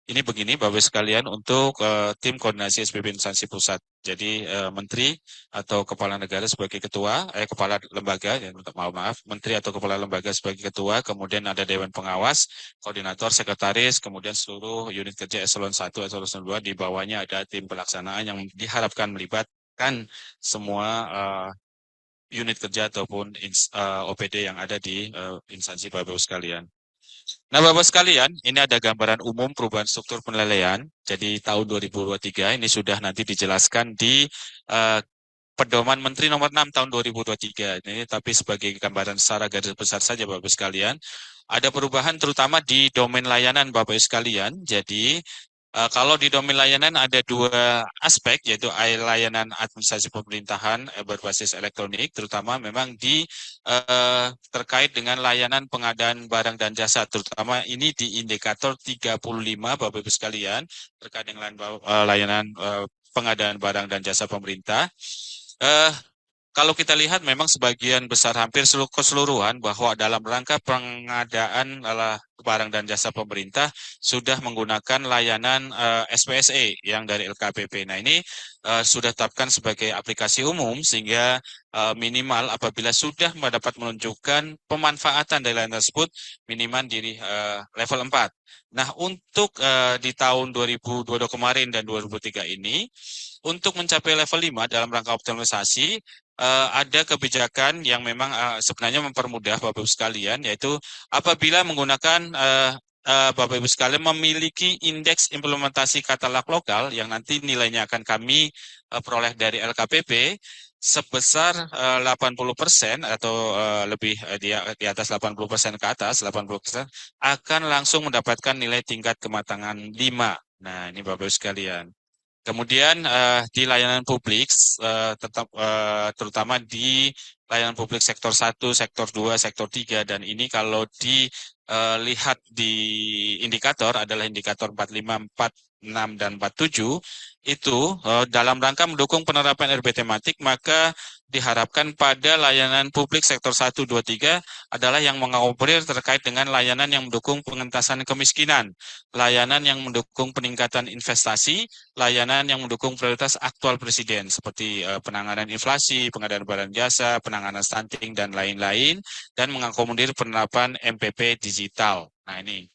ini begini Bapak sekalian untuk tim koordinasi SPB instansi pusat. Jadi menteri atau kepala negara sebagai ketua, kepala lembaga, ya, maaf, menteri atau kepala lembaga sebagai ketua, kemudian ada dewan pengawas, koordinator, sekretaris, kemudian seluruh unit kerja eselon 1, eselon 2, di bawahnya ada tim pelaksanaan yang diharapkan melibatkan semua unit kerja ataupun OPD yang ada di instansi Bapak sekalian. Nah, Bapak sekalian, ini ada gambaran umum perubahan struktur penilaian. Jadi tahun 2023 ini sudah nanti dijelaskan di Pedoman Menteri nomor 6 tahun 2023. Ini tapi sebagai gambaran secara garis besar saja Bapak sekalian. Ada perubahan terutama di domain layanan Bapak sekalian. Jadi kalau di domain layanan ada dua aspek, yaitu layanan administrasi pemerintahan berbasis elektronik, terutama memang di terkait dengan layanan pengadaan barang dan jasa, terutama ini di indikator 35 Bapak Ibu sekalian, terkait dengan layanan pengadaan barang dan jasa pemerintah. Kalau kita lihat memang sebagian besar hampir keseluruhan bahwa dalam rangka pengadaan barang dan jasa pemerintah sudah menggunakan layanan SPSE yang dari LKPP. Nah, ini sudah tetapkan sebagai aplikasi umum sehingga minimal apabila sudah mendapat menunjukkan pemanfaatan dari layanan tersebut minimal di level 4. Nah, untuk di tahun 2022 kemarin dan 2023 ini, untuk mencapai level 5 dalam rangka optimalisasi, ada kebijakan yang memang sebenarnya mempermudah Bapak Ibu sekalian, yaitu apabila menggunakan Bapak Ibu sekalian memiliki indeks implementasi katalog lokal yang nanti nilainya akan kami peroleh dari LKPP sebesar 80% atau lebih di atas 80% ke atas, 80% akan langsung mendapatkan nilai tingkat kematangan 5. Nah, ini Bapak Ibu sekalian. Kemudian di layanan publik terutama di layanan publik sektor 1, sektor 2, sektor 3 dan ini kalau dilihat di indikator adalah indikator 45, 46 dan 47 itu dalam rangka mendukung penerapan RB tematik maka diharapkan pada layanan publik sektor 1, 2, 3 adalah yang mengakomodir terkait dengan layanan yang mendukung pengentasan kemiskinan, layanan yang mendukung peningkatan investasi, layanan yang mendukung prioritas aktual Presiden seperti penanganan inflasi, pengadaan barang jasa, penanganan stunting, dan lain-lain, dan mengakomodir penerapan MPP digital. Nah ini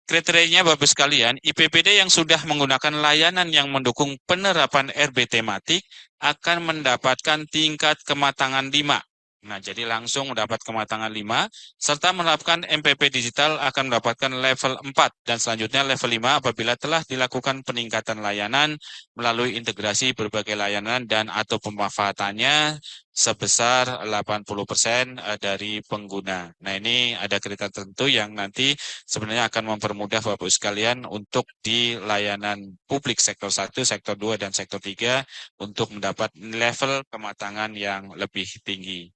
kriterianya Bapak sekalian, IPPD yang sudah menggunakan layanan yang mendukung penerapan RB tematik akan mendapatkan tingkat kematangan 5. Nah, jadi langsung mendapat kematangan 5, serta menerapkan MPP digital akan mendapatkan level 4, dan selanjutnya level 5 apabila telah dilakukan peningkatan layanan melalui integrasi berbagai layanan dan atau pemanfaatannya sebesar 80% dari pengguna. Nah, ini ada kriteria tertentu yang nanti sebenarnya akan mempermudah Bapak sekalian untuk di layanan publik sektor 1, sektor 2, dan sektor 3 untuk mendapat level kematangan yang lebih tinggi.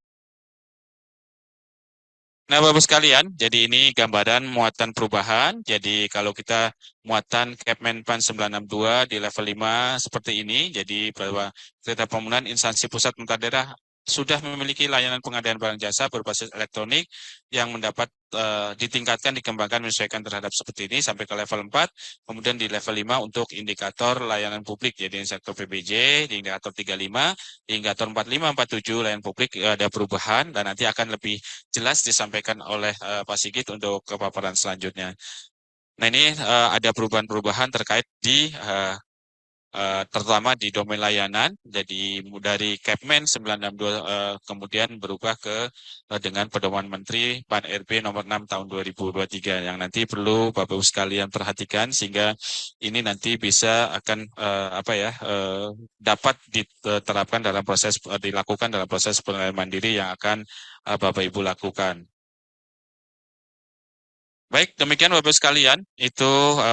Nah, Bapak sekalian, jadi ini gambaran muatan perubahan. Jadi kalau kita muatan Kepmenpan 962 di level 5 seperti ini, jadi bahwa kereta pembangunan instansi pusat pemerintah daerah sudah memiliki layanan pengadaan barang jasa berbasis elektronik yang mendapat ditingkatkan, dikembangkan, menyesuaikan terhadap seperti ini sampai ke level 4. Kemudian di level 5 untuk indikator layanan publik, jadi sektor PBJ, di indikator 35, di indikator 45, 47 layanan publik ada perubahan dan nanti akan lebih jelas disampaikan oleh Pak Sigit untuk kepaparan selanjutnya. Nah ini ada perubahan-perubahan terkait di terutama di domain layanan, jadi dari Kepmen 962 kemudian berubah ke dengan pedoman Menteri Pan RB nomor 6 tahun 2023 yang nanti perlu Bapak Ibu sekalian perhatikan sehingga ini nanti bisa akan dapat diterapkan dalam proses dilakukan dalam proses penilaian mandiri yang akan Bapak Ibu lakukan. Baik, demikian Bapak sekalian, itu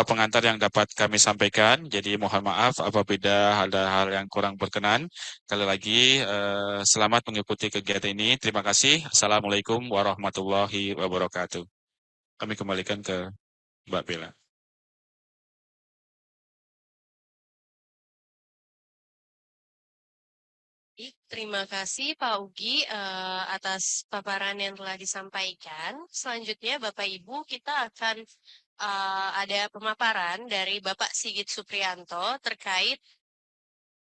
pengantar yang dapat kami sampaikan. Jadi mohon maaf apabila ada hal yang kurang berkenan. Sekali lagi, selamat mengikuti kegiatan ini. Terima kasih. Assalamualaikum warahmatullahi wabarakatuh. Kami kembalikan ke Mbak Bella. Terima kasih Pak Ugi atas paparan yang telah disampaikan. Selanjutnya Bapak Ibu kita akan ada pemaparan dari Bapak Sigit Supriyanto terkait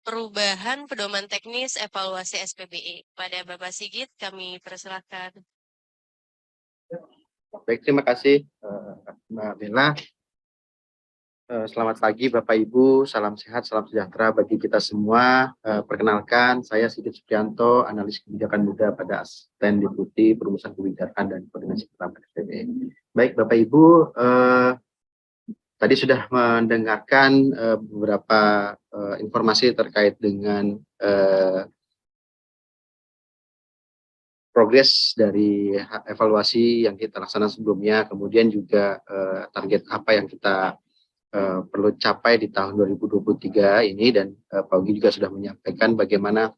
perubahan pedoman teknis evaluasi SPBE. Pada Bapak Sigit kami persilahkan. Baik, terima kasih Mbak Bella. Selamat pagi Bapak Ibu, salam sehat, salam sejahtera bagi kita semua. Perkenalkan, saya Sigit Supriyanto, analis kebijakan muda pada Asisten Deputi Perumusan Kebijakan dan Koordinasi Penerapan SPBE. Baik Bapak Ibu, tadi sudah mendengarkan beberapa informasi terkait dengan progres dari evaluasi yang kita laksanakan sebelumnya, kemudian juga target apa yang kita perlu capai di tahun 2023 ini, dan Pak Ugi juga sudah menyampaikan bagaimana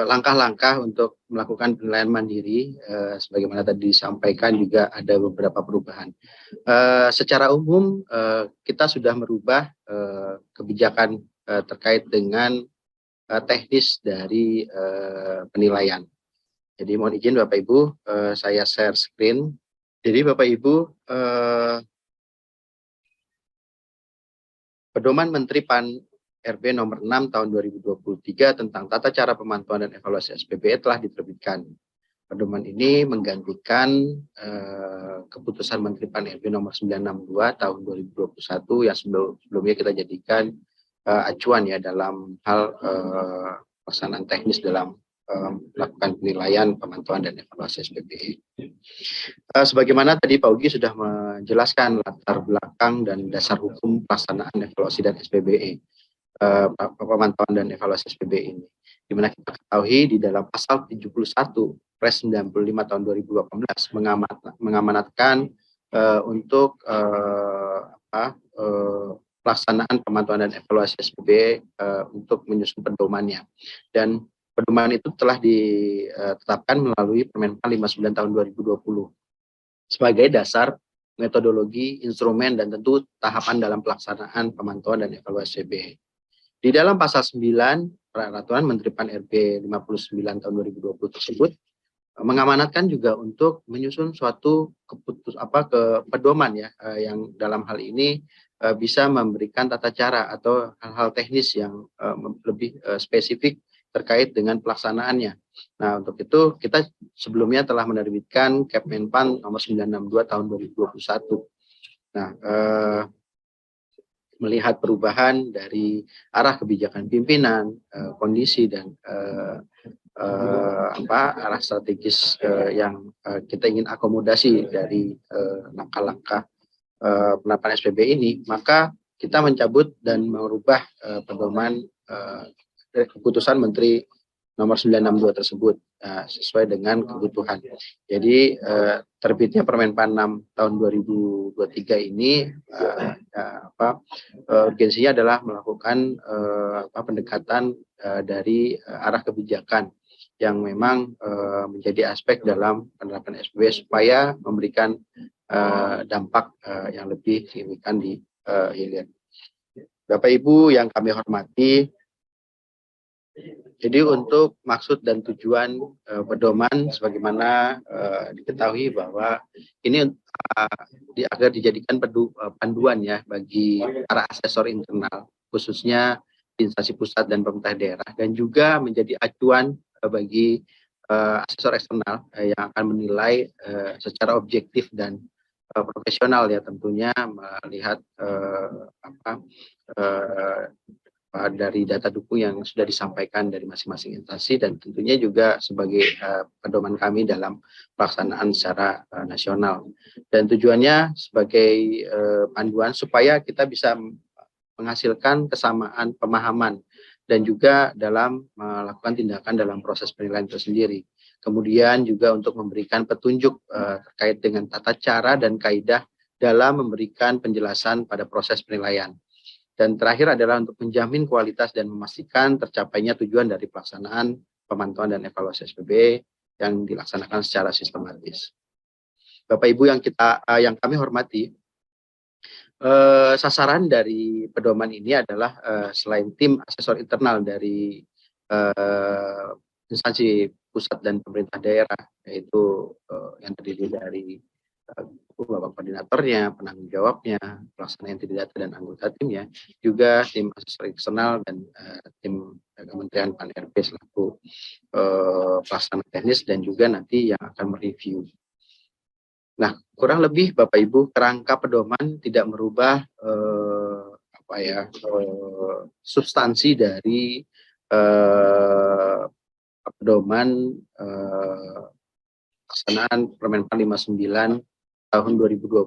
langkah-langkah untuk melakukan penilaian mandiri, sebagaimana tadi disampaikan juga ada beberapa perubahan. Secara umum kita sudah merubah kebijakan terkait dengan teknis dari penilaian. Jadi mohon izin Bapak Ibu, saya share screen. Jadi Bapak Ibu, Pedoman Menteri Pan RB nomor 6 tahun 2023 tentang tata cara pemantauan dan evaluasi SPBE telah diterbitkan. Pedoman ini menggantikan keputusan Menteri Pan RB nomor 962 tahun 2021 yang sebelumnya kita jadikan acuan ya dalam hal pelaksanaan teknis dalam melakukan penilaian, pemantauan, dan evaluasi SPBE. Sebagaimana tadi Pak Ugi sudah menjelaskan latar belakang dan dasar hukum pelaksanaan evaluasi dan SPBE, pemantauan dan evaluasi SPBE ini, di mana kita ketahui di dalam pasal 71 Pres 95 tahun 2018 mengamanatkan untuk pelaksanaan pemantauan dan evaluasi SPB untuk menyusun pedomannya. Dan pedoman itu telah ditetapkan melalui Permenpan 59 tahun 2020 sebagai dasar metodologi, instrumen, dan tentu tahapan dalam pelaksanaan pemantauan dan evaluasi SPB. Di dalam pasal 9 Peraturan Menteri Pan-RB 59 tahun 2020 tersebut mengamanatkan juga untuk menyusun suatu pedoman ya, yang dalam hal ini bisa memberikan tata cara atau hal-hal teknis yang lebih spesifik terkait dengan pelaksanaannya. Nah, untuk itu kita sebelumnya telah menerbitkan Kepmenpan nomor 962 tahun 2021. Nah, melihat perubahan dari arah kebijakan pimpinan, kondisi dan arah strategis yang kita ingin akomodasi dari langkah-langkah penerapan SPB ini, maka kita mencabut dan merubah pedoman keputusan Menteri nomor 962 tersebut sesuai dengan kebutuhan. Jadi terbitnya Permenpan 6 tahun 2023 ini urgensinya adalah melakukan pendekatan dari arah kebijakan yang memang menjadi aspek dalam penerapan SPB supaya memberikan dampak yang lebih signifikan di hilir. Bapak Ibu yang kami hormati, jadi untuk maksud dan tujuan pedoman sebagaimana diketahui bahwa ini agar dijadikan panduan ya bagi para asesor internal, khususnya instansi pusat dan pemerintah daerah, dan juga menjadi acuan bagi asesor eksternal yang akan menilai secara objektif dan profesional ya, tentunya melihat dari data dukung yang sudah disampaikan dari masing-masing instansi, dan tentunya juga sebagai pedoman kami dalam pelaksanaan secara nasional. Dan tujuannya sebagai panduan supaya kita bisa menghasilkan kesamaan pemahaman dan juga dalam melakukan tindakan dalam proses penilaian itu sendiri. Kemudian juga untuk memberikan petunjuk terkait dengan tata cara dan kaidah dalam memberikan penjelasan pada proses penilaian. Dan terakhir adalah untuk menjamin kualitas dan memastikan tercapainya tujuan dari pelaksanaan pemantauan dan evaluasi SPB yang dilaksanakan secara sistematis. Bapak Ibu yang kami hormati, sasaran dari pedoman ini adalah selain tim asesor internal dari instansi pusat dan pemerintah daerah, yaitu yang terdiri dari Bapak Koordinatornya, penanggung jawabnya, pelaksana inti data dan anggota timnya, juga tim asesor eksternal dan tim Kementerian Pan-RB selaku pelaksana teknis dan juga nanti yang akan mereview. Nah, kurang lebih Bapak Ibu, kerangka pedoman tidak merubah substansi dari pedoman pelaksanaan Permenpan 59 tahun 2020.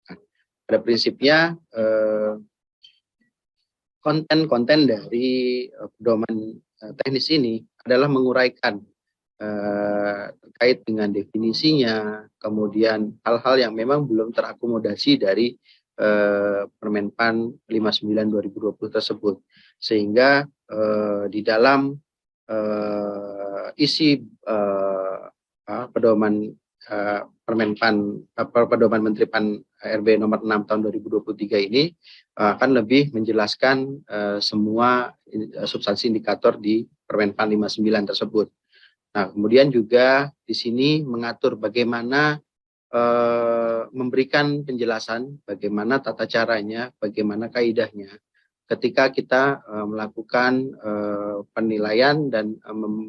Nah, pada prinsipnya konten-konten dari pedoman teknis ini adalah menguraikan terkait dengan definisinya, kemudian hal-hal yang memang belum terakomodasi dari Permenpan 59 2020 tersebut, sehingga di dalam isi pedoman pedoman Menteri Pan-RB nomor 6 tahun 2023 ini akan lebih menjelaskan semua substansi indikator di Permenpan 59 tersebut. Nah, kemudian juga di sini mengatur bagaimana memberikan penjelasan bagaimana tata caranya, bagaimana kaidahnya ketika kita melakukan penilaian dan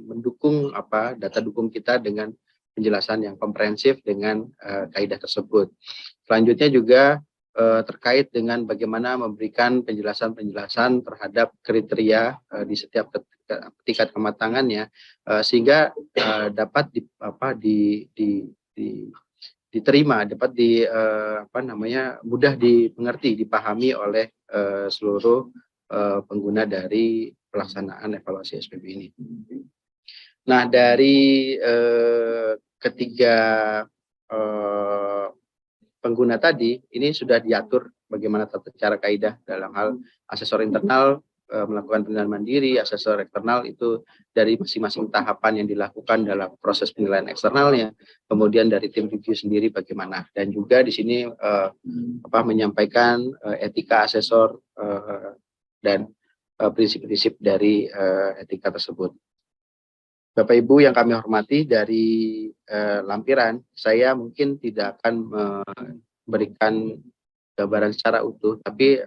mendukung data dukung kita dengan penjelasan yang komprehensif dengan kaidah tersebut. Selanjutnya juga terkait dengan bagaimana memberikan penjelasan-penjelasan terhadap kriteria di setiap tingkat kematangannya, sehingga dapat diterima, dapat mudah dimengerti, dipahami oleh seluruh pengguna dari pelaksanaan evaluasi SPB ini. Nah, dari ketiga pengguna tadi, ini sudah diatur bagaimana tata cara kaidah dalam hal asesor internal melakukan penilaian mandiri, asesor eksternal itu dari masing-masing tahapan yang dilakukan dalam proses penilaian eksternalnya, kemudian dari tim review sendiri bagaimana, dan juga di sini menyampaikan etika asesor dan prinsip-prinsip dari etika tersebut. Bapak Ibu yang kami hormati, dari lampiran saya mungkin tidak akan memberikan gambaran secara utuh, tapi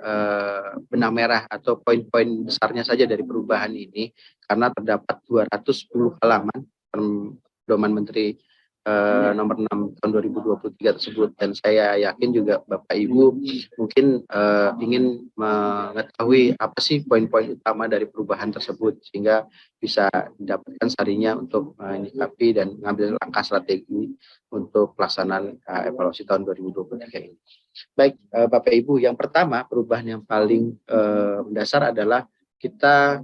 benang merah atau poin-poin besarnya saja dari perubahan ini, karena terdapat 210 halaman pedoman Menteri nomor 6 tahun 2023 tersebut, dan saya yakin juga Bapak Ibu mungkin ingin mengetahui apa sih poin-poin utama dari perubahan tersebut, sehingga bisa didapatkan sarinya untuk menyikapi dan mengambil langkah strategi untuk pelaksanaan evaluasi tahun 2023 ini. Baik, Bapak Ibu, yang pertama perubahan yang paling mendasar adalah kita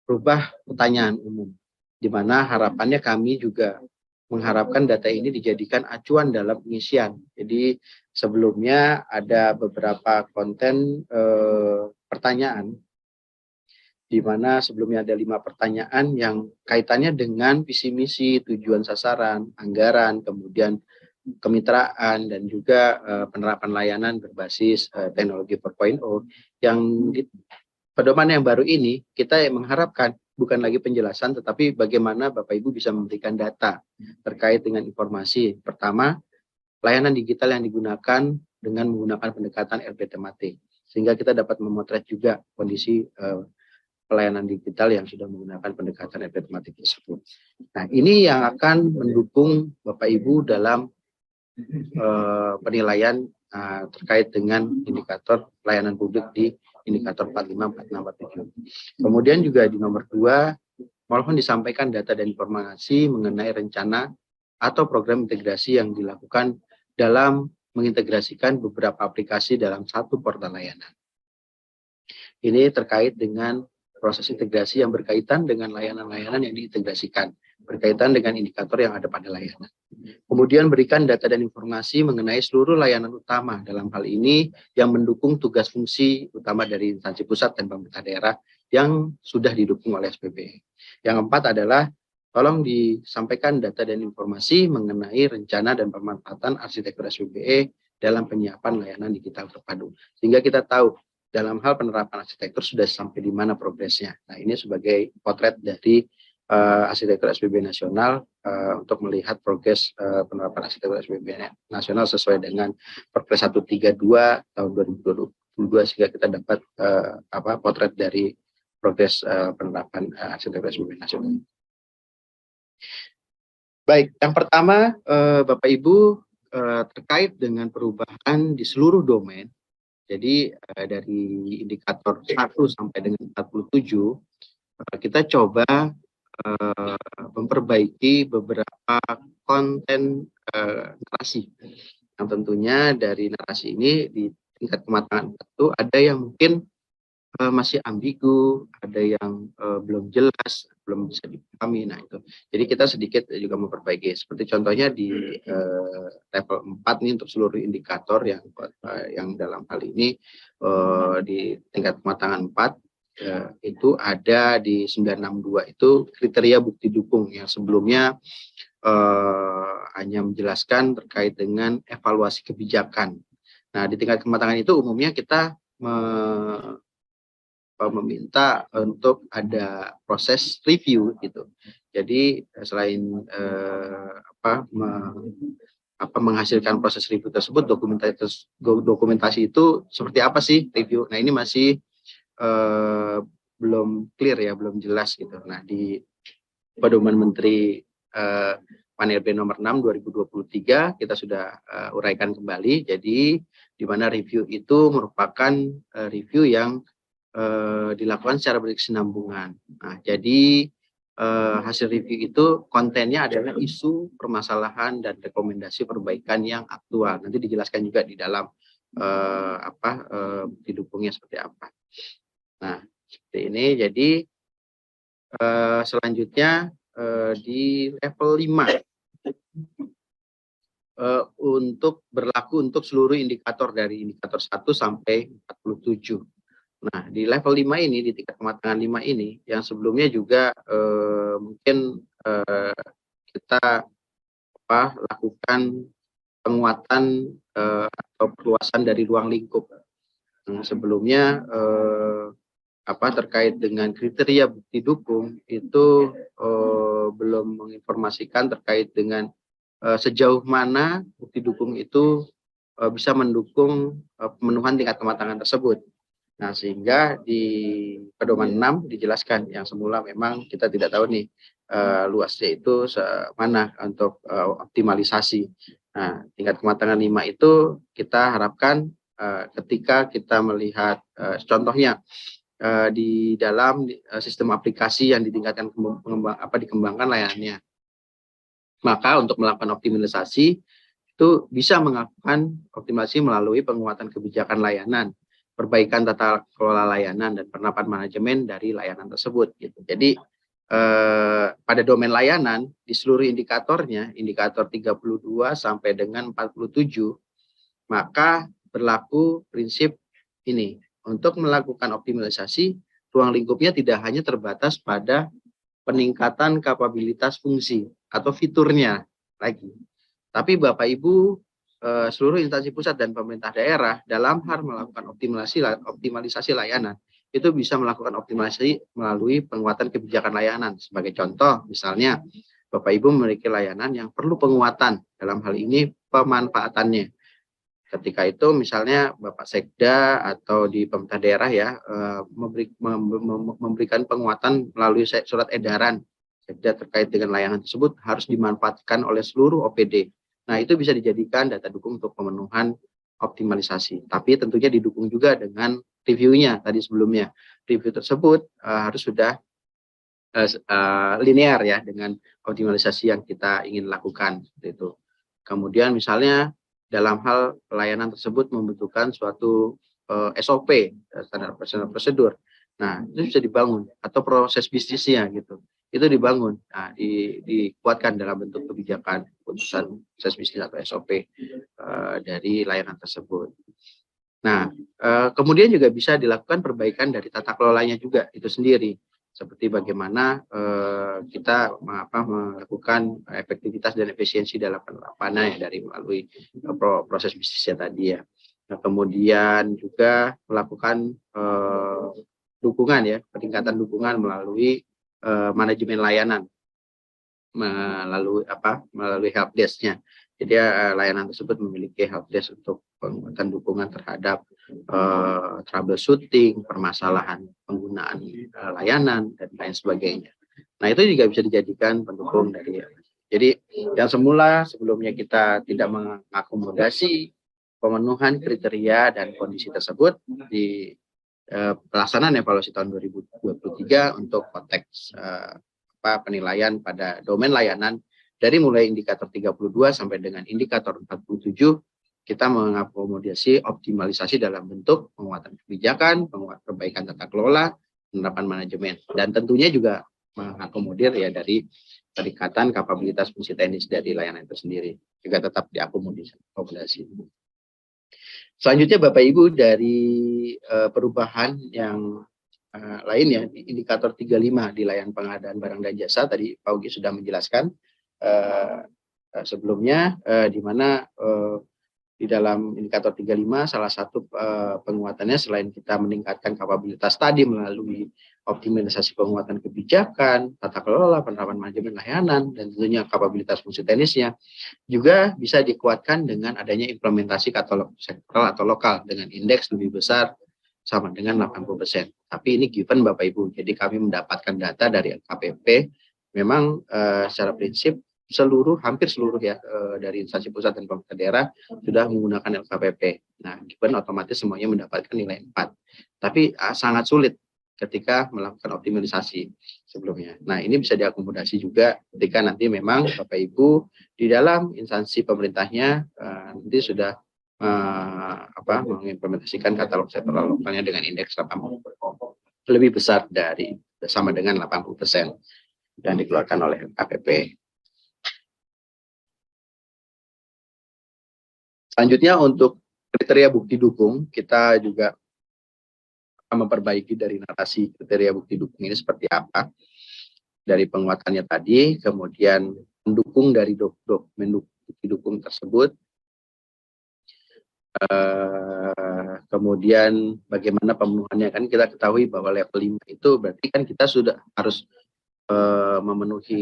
merubah pertanyaan umum, di mana harapannya kami juga mengharapkan data ini dijadikan acuan dalam pengisian. Jadi sebelumnya ada beberapa konten pertanyaan, di mana sebelumnya ada 5 pertanyaan yang kaitannya dengan visi misi, tujuan sasaran, anggaran, kemudian kemitraan, dan juga penerapan layanan berbasis teknologi 4.0. Yang di pedoman yang baru ini kita mengharapkan bukan lagi penjelasan, tetapi bagaimana Bapak Ibu bisa memberikan data terkait dengan informasi. Pertama, layanan digital yang digunakan dengan menggunakan pendekatan RP tematik, sehingga kita dapat memotret juga kondisi pelayanan digital yang sudah menggunakan pendekatan RP tematik tersebut. Nah, ini yang akan mendukung Bapak Ibu dalam penilaian terkait dengan indikator pelayanan publik di indikator 45, 46, 47. Kemudian juga di nomor 2, mohon disampaikan data dan informasi mengenai rencana atau program integrasi yang dilakukan dalam mengintegrasikan beberapa aplikasi dalam satu portal layanan. Ini terkait dengan proses integrasi yang berkaitan dengan layanan-layanan yang diintegrasikan, berkaitan dengan indikator yang ada pada layanan. Kemudian berikan data dan informasi mengenai seluruh layanan utama, dalam hal ini yang mendukung tugas fungsi utama dari instansi pusat dan pemerintah daerah yang sudah didukung oleh SPBE. Yang keempat adalah tolong disampaikan data dan informasi mengenai rencana dan pemanfaatan arsitektur SPBE dalam penyiapan layanan digital terpadu, sehingga kita tahu dalam hal penerapan arsitektur sudah sampai di mana progresnya. Nah, ini sebagai potret dari arsitektur SPBE nasional untuk melihat progres penerapan arsitektur SPBE nasional sesuai dengan Perpres 132 tahun 2022, sehingga kita dapat potret dari progres penerapan arsitektur SPBE nasional. Baik, yang pertama Bapak Ibu terkait dengan perubahan di seluruh domain. Jadi dari indikator 1 sampai dengan 47 kita coba memperbaiki beberapa konten narasi. Yang tentunya dari narasi ini di tingkat kematangan itu ada yang mungkin masih ambigu, ada yang belum jelas, belum bisa dipahami. Nah, itu. Jadi kita sedikit juga memperbaiki. Seperti contohnya di level 4 nih untuk seluruh indikator yang dalam hal ini di tingkat kematangan 4 itu ada di 962 itu kriteria bukti dukung yang sebelumnya hanya menjelaskan terkait dengan evaluasi kebijakan. Nah, di tingkat kematangan itu umumnya kita meminta untuk ada proses review gitu. Jadi selain menghasilkan proses review tersebut, dokumentasi itu seperti apa sih review. Nah, ini masih belum clear ya, belum jelas gitu. Nah, di Pedoman Menteri PAN-RB nomor 6 2023 kita sudah uraikan kembali. Jadi di mana review itu merupakan review yang dilakukan secara berkesinambungan. Nah, jadi hasil review itu kontennya adalah isu, permasalahan, dan rekomendasi perbaikan yang aktual. Nanti dijelaskan juga di dalam didukungnya seperti apa. Nah, seperti ini. Jadi selanjutnya di level 5. untuk berlaku untuk seluruh indikator dari indikator 1 sampai 47. Nah, di level 5 ini, di tingkat kematangan 5 ini, yang sebelumnya juga mungkin kita lakukan penguatan atau perluasan dari ruang lingkup. Sebelumnya terkait dengan kriteria bukti dukung itu belum menginformasikan terkait dengan sejauh mana bukti dukung itu bisa mendukung pemenuhan tingkat kematangan tersebut. Nah, sehingga di pedoman 6 dijelaskan yang semula memang kita tidak tahu nih luasnya itu mana untuk optimalisasi. Nah, tingkat kematangan 5 itu kita harapkan ketika kita melihat contohnya di dalam sistem aplikasi yang ditingkatkan dikembangkan layanannya. Maka untuk melakukan optimalisasi itu bisa melakukan optimalisasi melalui penguatan kebijakan layanan, perbaikan tata kelola layanan, dan penerapan manajemen dari layanan tersebut. Gitu. Jadi pada domain layanan di seluruh indikatornya, indikator 32 sampai dengan 47, maka berlaku prinsip ini. Untuk melakukan optimalisasi, ruang lingkupnya tidak hanya terbatas pada peningkatan kapabilitas fungsi atau fiturnya lagi. Tapi Bapak Ibu, seluruh instansi pusat dan pemerintah daerah dalam hal melakukan optimalisasi layanan, itu bisa melakukan optimalisasi melalui penguatan kebijakan layanan. Sebagai contoh, misalnya Bapak Ibu memiliki layanan yang perlu penguatan, dalam hal ini pemanfaatannya. Ketika itu misalnya Bapak Sekda atau di pemerintah daerah ya memberikan penguatan melalui surat edaran Sekda terkait dengan layanan tersebut harus dimanfaatkan oleh seluruh OPD. Nah, itu bisa dijadikan data dukung untuk pemenuhan optimalisasi. Tapi tentunya didukung juga dengan reviewnya tadi sebelumnya. Review tersebut harus sudah linear ya dengan optimalisasi yang kita ingin lakukan. Seperti itu. Kemudian misalnya dalam hal pelayanan tersebut membutuhkan suatu SOP, standar prosedur. Nah, itu bisa dibangun atau proses bisnisnya gitu. Itu dibangun. Nah, dikuatkan dalam bentuk kebijakan, keputusan proses bisnis atau SOP dari layanan tersebut. Nah, kemudian juga bisa dilakukan perbaikan dari tata kelolanya juga itu sendiri. Seperti bagaimana kita melakukan efektivitas dan efisiensi dalam penerapannya ya, dari melalui proses bisnisnya tadi ya. Nah, kemudian juga melakukan dukungan ya, peningkatan dukungan melalui manajemen layanan, melalui helpdesk-nya. Jadi layanan tersebut memiliki helpdesk untuk penguatan dukungan terhadap troubleshooting, permasalahan penggunaan layanan, dan lain sebagainya. Nah, itu juga bisa dijadikan pendukung dari. Jadi yang sebelumnya kita tidak mengakomodasi pemenuhan kriteria dan kondisi tersebut di pelaksanaan evaluasi tahun 2023 untuk konteks penilaian pada domain layanan dari mulai indikator 32 sampai dengan indikator 47, kita mengakomodasi optimalisasi dalam bentuk penguatan kebijakan, perbaikan tata kelola, penerapan manajemen, dan tentunya juga mengakomodir ya dari peningkatan kapabilitas fungsi teknis dari layanan itu sendiri juga tetap diakomodasi. Selanjutnya Bapak Ibu dari perubahan yang lain ya, indikator 35 di layanan pengadaan barang dan jasa tadi Pak Ugi sudah menjelaskan sebelumnya di mana di dalam indikator 35 salah satu penguatannya selain kita meningkatkan kapabilitas tadi melalui optimalisasi penguatan kebijakan, tata kelola, penerapan manajemen layanan, dan tentunya kapabilitas fungsi teknisnya, juga bisa dikuatkan dengan adanya implementasi katalog sektoral atau lokal dengan indeks lebih besar sama dengan 80%. Tapi ini given Bapak Ibu, jadi kami mendapatkan data dari LKPP, memang secara prinsip hampir seluruh ya dari instansi pusat dan pemerintah daerah sudah menggunakan LKPP. Nah, given otomatis semuanya mendapatkan nilai 4. Tapi sangat sulit ketika melakukan optimalisasi sebelumnya. Nah, ini bisa diakomodasi juga ketika nanti memang Bapak Ibu di dalam instansi pemerintahnya nanti sudah mengimplementasikan katalog sektoral lokalnya dengan indeks 80 lebih besar dari sama dengan 80% yang dikeluarkan oleh LKPP. Selanjutnya untuk kriteria bukti dukung, kita juga akan memperbaiki dari narasi kriteria bukti dukung ini seperti apa. Dari penguatannya tadi, kemudian mendukung dari dokumen bukti dukung tersebut, kemudian bagaimana pemenuhannya. Kan kita ketahui bahwa level 5 itu berarti kan kita sudah harus memenuhi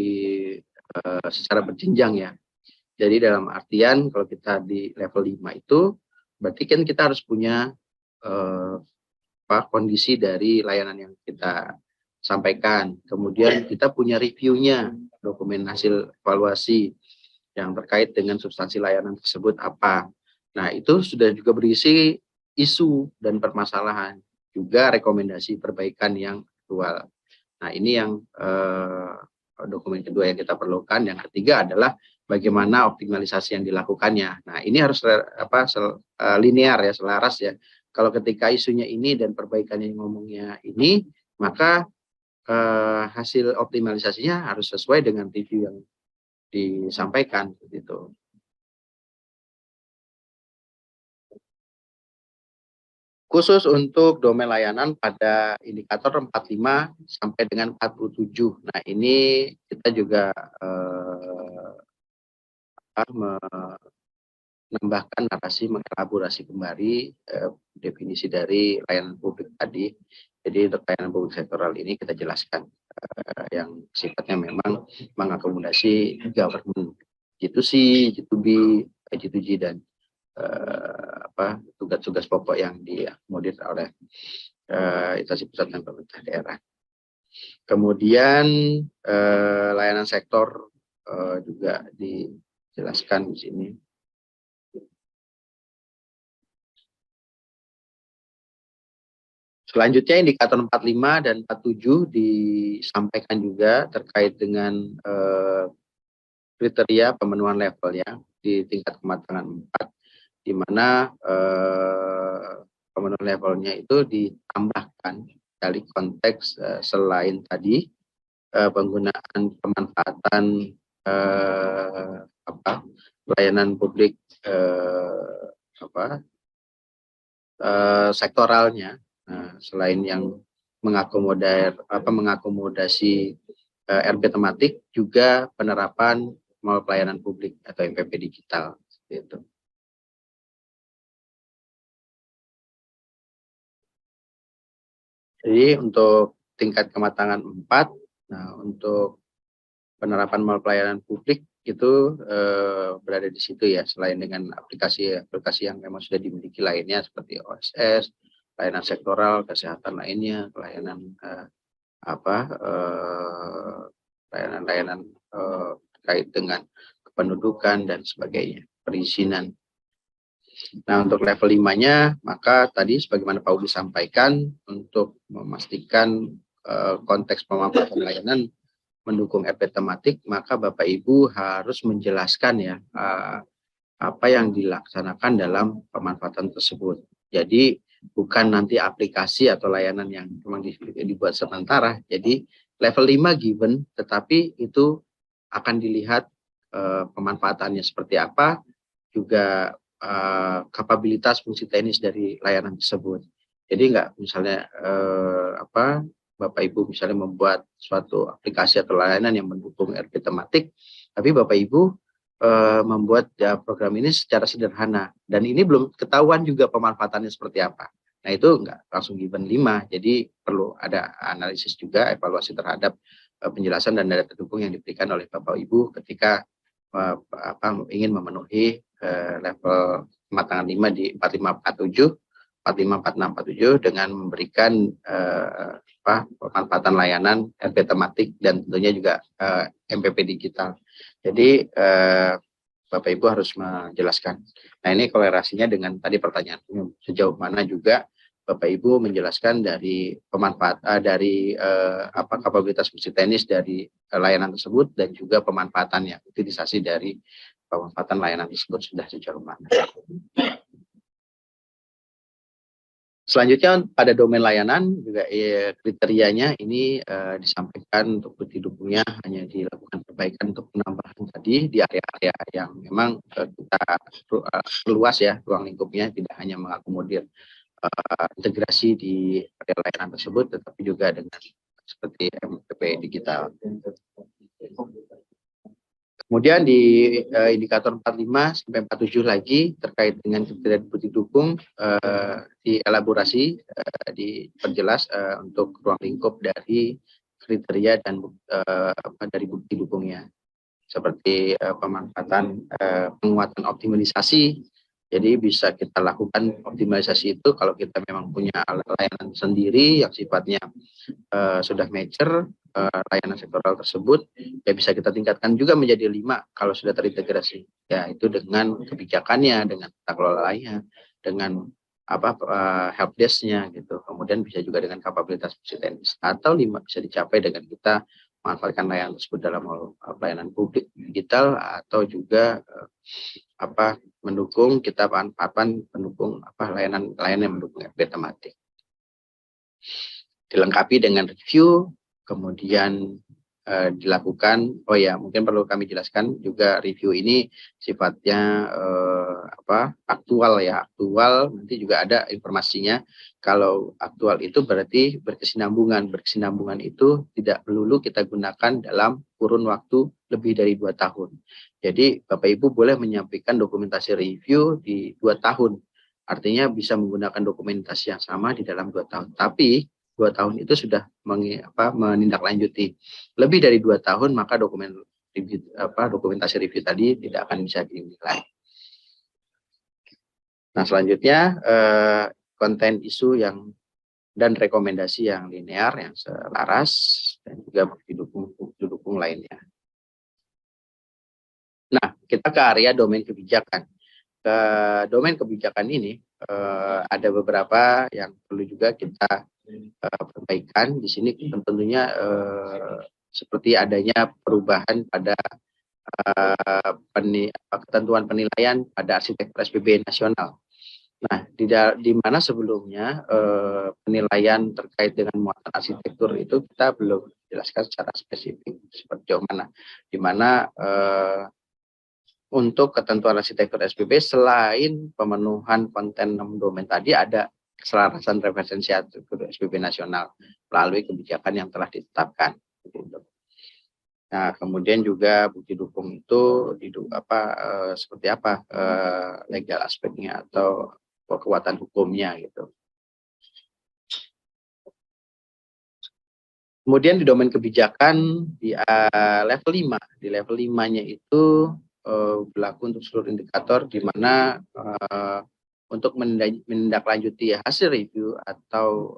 secara berjenjang ya. Jadi dalam artian kalau kita di level 5 itu berarti kan kita harus punya kondisi dari layanan yang kita sampaikan. Kemudian kita punya reviewnya, dokumen hasil evaluasi yang terkait dengan substansi layanan tersebut apa. Nah, itu sudah juga berisi isu dan permasalahan, juga rekomendasi perbaikan yang aktual. Nah, ini yang dokumen kedua yang kita perlukan. Yang ketiga adalah bagaimana optimalisasi yang dilakukannya. Nah, ini harus linear ya, selaras ya. Kalau ketika isunya ini dan perbaikannya ngomongnya ini, maka hasil optimalisasinya harus sesuai dengan review yang disampaikan gitu. Khusus untuk domain layanan pada indikator 45 sampai dengan 47. Nah, ini kita juga menambahkan narasi, mengelaborasi kembali definisi dari layanan publik tadi. Jadi untuk layanan publik sektoral ini kita jelaskan yang sifatnya memang mengakomodasi government G2C, G2B, G2G dan tugas-tugas pokok yang diakomodir oleh instansi pusat dan pemerintah daerah. Kemudian layanan sektor juga dijelaskan di sini. Selanjutnya indikator 45 dan 47 disampaikan juga terkait dengan kriteria pemenuhan level ya di tingkat kematangan 4, di mana pemenuhan levelnya itu ditambahkan dari konteks selain tadi penggunaan pemanfaatan layanan publik sektoralnya. Nah, selain yang mengakomodasi RP tematik, juga penerapan mal pelayanan publik atau MPP digital. Gitu. Jadi untuk tingkat kematangan 4, nah untuk penerapan mal pelayanan publik itu berada di situ ya, selain dengan aplikasi yang memang sudah dimiliki lainnya seperti OSS, layanan sektoral, kesehatan lainnya, layanan layanan terkait dengan kependudukan dan sebagainya, perizinan. Nah, untuk level 5-nya, maka tadi sebagaimana Pak Udi sampaikan, untuk memastikan konteks pemanfaatan layanan mendukung RP tematik, maka Bapak Ibu harus menjelaskan ya apa yang dilaksanakan dalam pemanfaatan tersebut. Jadi bukan nanti aplikasi atau layanan yang memang dibuat sementara. Jadi level 5 given, tetapi itu akan dilihat pemanfaatannya seperti apa, juga kapabilitas fungsi teknis dari layanan tersebut. Jadi enggak misalnya Bapak Ibu misalnya membuat suatu aplikasi atau layanan yang mendukung RP tematik, tapi Bapak Ibu membuat program ini secara sederhana dan ini belum ketahuan juga pemanfaatannya seperti apa. Nah, itu enggak langsung given 5, jadi perlu ada analisis juga, evaluasi terhadap penjelasan dan data pendukung yang diberikan oleh Bapak Ibu ketika ingin memenuhi level kematangan 5 di 4547, 454647 dengan memberikan pemanfaatan layanan RP tematik dan tentunya juga MPP digital. Jadi Bapak Ibu harus menjelaskan. Nah, ini kolerasinya dengan tadi pertanyaan sejauh mana juga Bapak Ibu menjelaskan dari kapabilitas fungsi teknis dari layanan tersebut dan juga pemanfaatannya, utilisasi dari pemanfaatan layanan tersebut sudah sejauh mana. Selanjutnya pada domain layanan juga kriterianya ini disampaikan untuk bukti dukungnya hanya dilakukan perbaikan untuk penambahan tadi di area-area yang memang kita luas ya ruang lingkupnya, tidak hanya mengakomodir integrasi di area layanan tersebut, tetapi juga dengan seperti MPP digital. Kemudian di indikator 45 sampai 47 lagi terkait dengan kriteria bukti dukung dielaborasi, diperjelas untuk ruang lingkup dari kriteria dan dari bukti dukungnya, seperti pemanfaatan penguatan optimalisasi. Jadi bisa kita lakukan optimalisasi itu kalau kita memang punya alat layanan sendiri yang sifatnya sudah mature layanan sektoral tersebut, ya bisa kita tingkatkan juga menjadi 5 kalau sudah terintegrasi. Ya itu dengan kebijakannya, dengan tata kelolanya, dengan helpdesk-nya gitu. Kemudian bisa juga dengan kapabilitas fungsi teknis, atau 5 bisa dicapai dengan kita memanfaatkan layanan tersebut dalam pelayanan publik digital, atau juga mendukung kita manfaatkan pendukung layanan yang mendukung FB tematik. Dilengkapi dengan review, kemudian dilakukan, mungkin perlu kami jelaskan juga review ini sifatnya aktual ya, aktual nanti juga ada informasinya. Kalau aktual itu berarti berkesinambungan itu tidak melulu kita gunakan dalam kurun waktu lebih dari 2 tahun. Jadi Bapak Ibu boleh menyampaikan dokumentasi review di 2 tahun, artinya bisa menggunakan dokumentasi yang sama di dalam 2 tahun, tapi 2 tahun itu sudah menindaklanjuti lebih dari 2 tahun, maka dokumentasi review tadi tidak akan bisa dinilai. Nah, selanjutnya konten isu dan rekomendasi yang linear, yang selaras, dan juga bukti dukung lainnya. Nah, kita ke area domain kebijakan. Ke domain kebijakan ini ada beberapa yang perlu juga kita perbaikan di sini. Tentunya seperti adanya perubahan pada ketentuan penilaian pada arsitektur SPB nasional. Nah, di mana sebelumnya penilaian terkait dengan muatan arsitektur itu kita belum jelaskan secara spesifik seperti mana, di mana untuk ketentuan arsitektur SPB selain pemenuhan konten 6 domain tadi, ada keselarasan referensi arsitektur SPB nasional melalui kebijakan yang telah ditetapkan. Nah, kemudian juga bukti dukung itu seperti apa legal aspeknya atau kekuatan hukumnya gitu. Kemudian di domain kebijakan di level 5, di level 5-nya itu berlaku untuk seluruh indikator, di mana untuk menindaklanjuti hasil review atau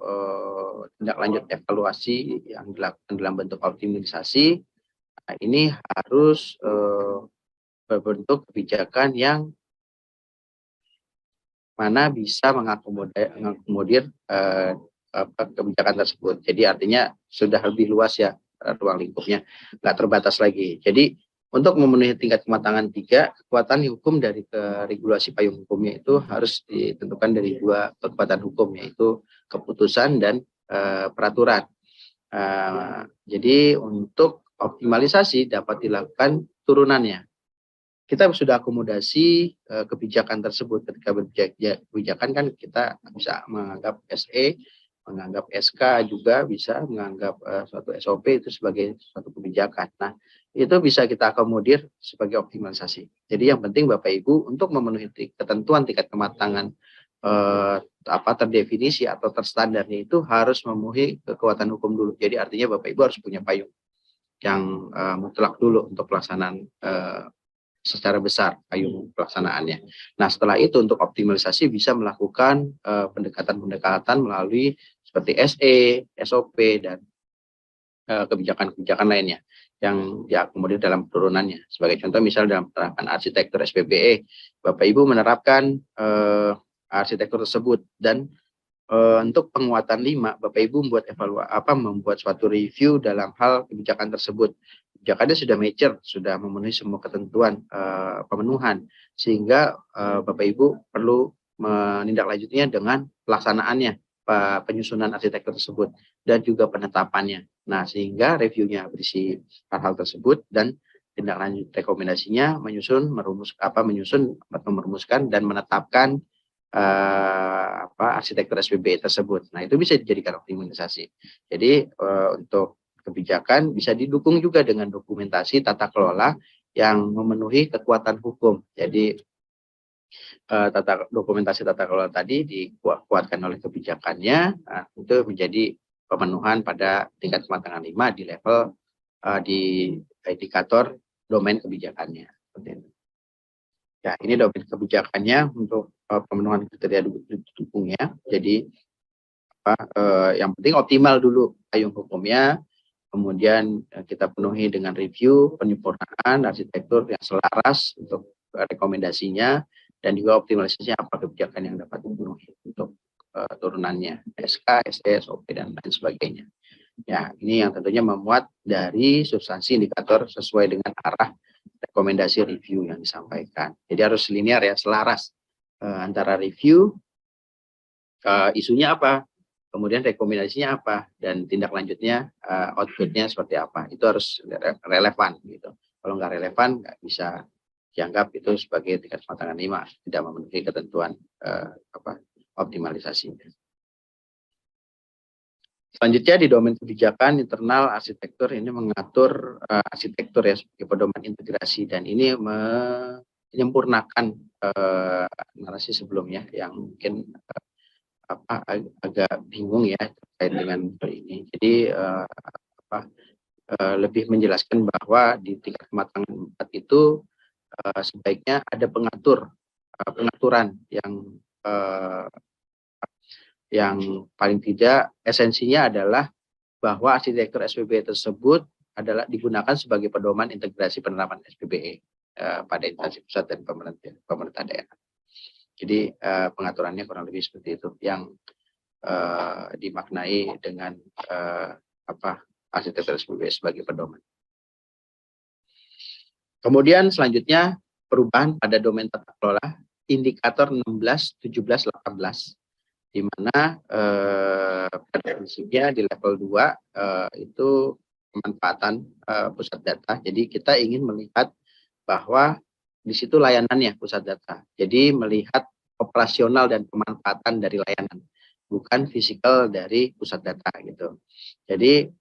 tindak lanjut evaluasi yang dilakukan dalam bentuk optimalisasi, nah ini harus berbentuk kebijakan yang mana bisa mengakomodir kebijakan tersebut. Jadi artinya sudah lebih luas ya ruang lingkupnya, nggak terbatas lagi. Jadi untuk memenuhi tingkat kematangan 3, kekuatan hukum dari regulasi payung hukumnya itu harus ditentukan dari 2 kekuatan hukum, yaitu keputusan dan peraturan. Jadi untuk optimalisasi dapat dilakukan turunannya. Kita sudah akomodasi kebijakan tersebut. Ketika kebijakan kan kita bisa menganggap SE, menganggap SK juga bisa, menganggap suatu SOP itu sebagai suatu kebijakan. Nah, itu bisa kita akomodir sebagai optimalisasi. Jadi yang penting Bapak Ibu untuk memenuhi ketentuan tingkat kematangan terdefinisi atau terstandarnya itu harus memenuhi kekuatan hukum dulu. Jadi artinya Bapak Ibu harus punya payung yang mutlak dulu untuk pelaksanaan secara besar payung pelaksanaannya. Nah, setelah itu untuk optimalisasi bisa melakukan pendekatan-pendekatan melalui seperti SE, SOP, dan kebijakan-kebijakan lainnya yang diakomodir dalam turunannya. Sebagai contoh, misal dalam penerapan arsitektur SPBE, Bapak Ibu menerapkan arsitektur tersebut, dan untuk penguatan 5, Bapak Ibu membuat suatu review dalam hal kebijakan tersebut. Kebijakannya sudah mature, sudah memenuhi semua ketentuan pemenuhan, sehingga Bapak Ibu perlu menindaklanjutinya dengan pelaksanaannya, penyusunan arsitektur tersebut dan juga penetapannya. Nah, sehingga reviewnya berisi hal-hal tersebut dan tindak lanjut rekomendasinya menyusun, merumuskan dan menetapkan arsitektur SPBE tersebut. Nah, itu bisa dijadikan optimalisasi. Jadi untuk kebijakan bisa didukung juga dengan dokumentasi tata kelola yang memenuhi kekuatan hukum. Jadi dokumentasi tata kelola tadi dikuatkan oleh kebijakannya, itu menjadi pemenuhan pada tingkat kematangan 5 di level di indikator domain kebijakannya. Ya, ini domain kebijakannya untuk pemenuhan kriteria dukungnya. Jadi yang penting optimal dulu payung hukumnya, kemudian kita penuhi dengan review, penyempurnaan arsitektur yang selaras untuk rekomendasinya, dan juga optimalisasinya apa kebijakan yang dapat dipenuhi untuk turunannya, SK, SE, SOP, dan lain sebagainya. Ya, ini yang tentunya memuat dari substansi indikator sesuai dengan arah rekomendasi review yang disampaikan. Jadi harus linear ya, selaras antara review, isunya apa, kemudian rekomendasinya apa, dan tindak lanjutnya, outputnya seperti apa. Itu harus relevan gitu. Kalau nggak relevan, nggak bisa dianggap itu sebagai tingkat kematangan 5, tidak memenuhi ketentuan optimalisasi. Selanjutnya di domain kebijakan internal arsitektur ini mengatur arsitektur ya sebagai pedoman integrasi, dan ini menyempurnakan narasi sebelumnya yang mungkin agak bingung ya terkait dengan ini. Jadi lebih menjelaskan bahwa di tingkat kematangan 4 itu sebaiknya ada pengaturan yang paling tidak esensinya adalah bahwa arsitektur SPBE tersebut adalah digunakan sebagai pedoman integrasi penerapan SPBE pada instansi pusat dan pemerintah daerah. Jadi pengaturannya kurang lebih seperti itu yang dimaknai dengan arsitektur SPBE sebagai pedoman. Kemudian selanjutnya perubahan pada domain tata kelola indikator 16, 17, 18. Di mana pada prinsipnya di level 2 itu pemanfaatan pusat data. Jadi kita ingin melihat bahwa di situ layanannya pusat data. Jadi melihat operasional dan pemanfaatan dari layanan, bukan fisikal dari pusat data gitu. Jadi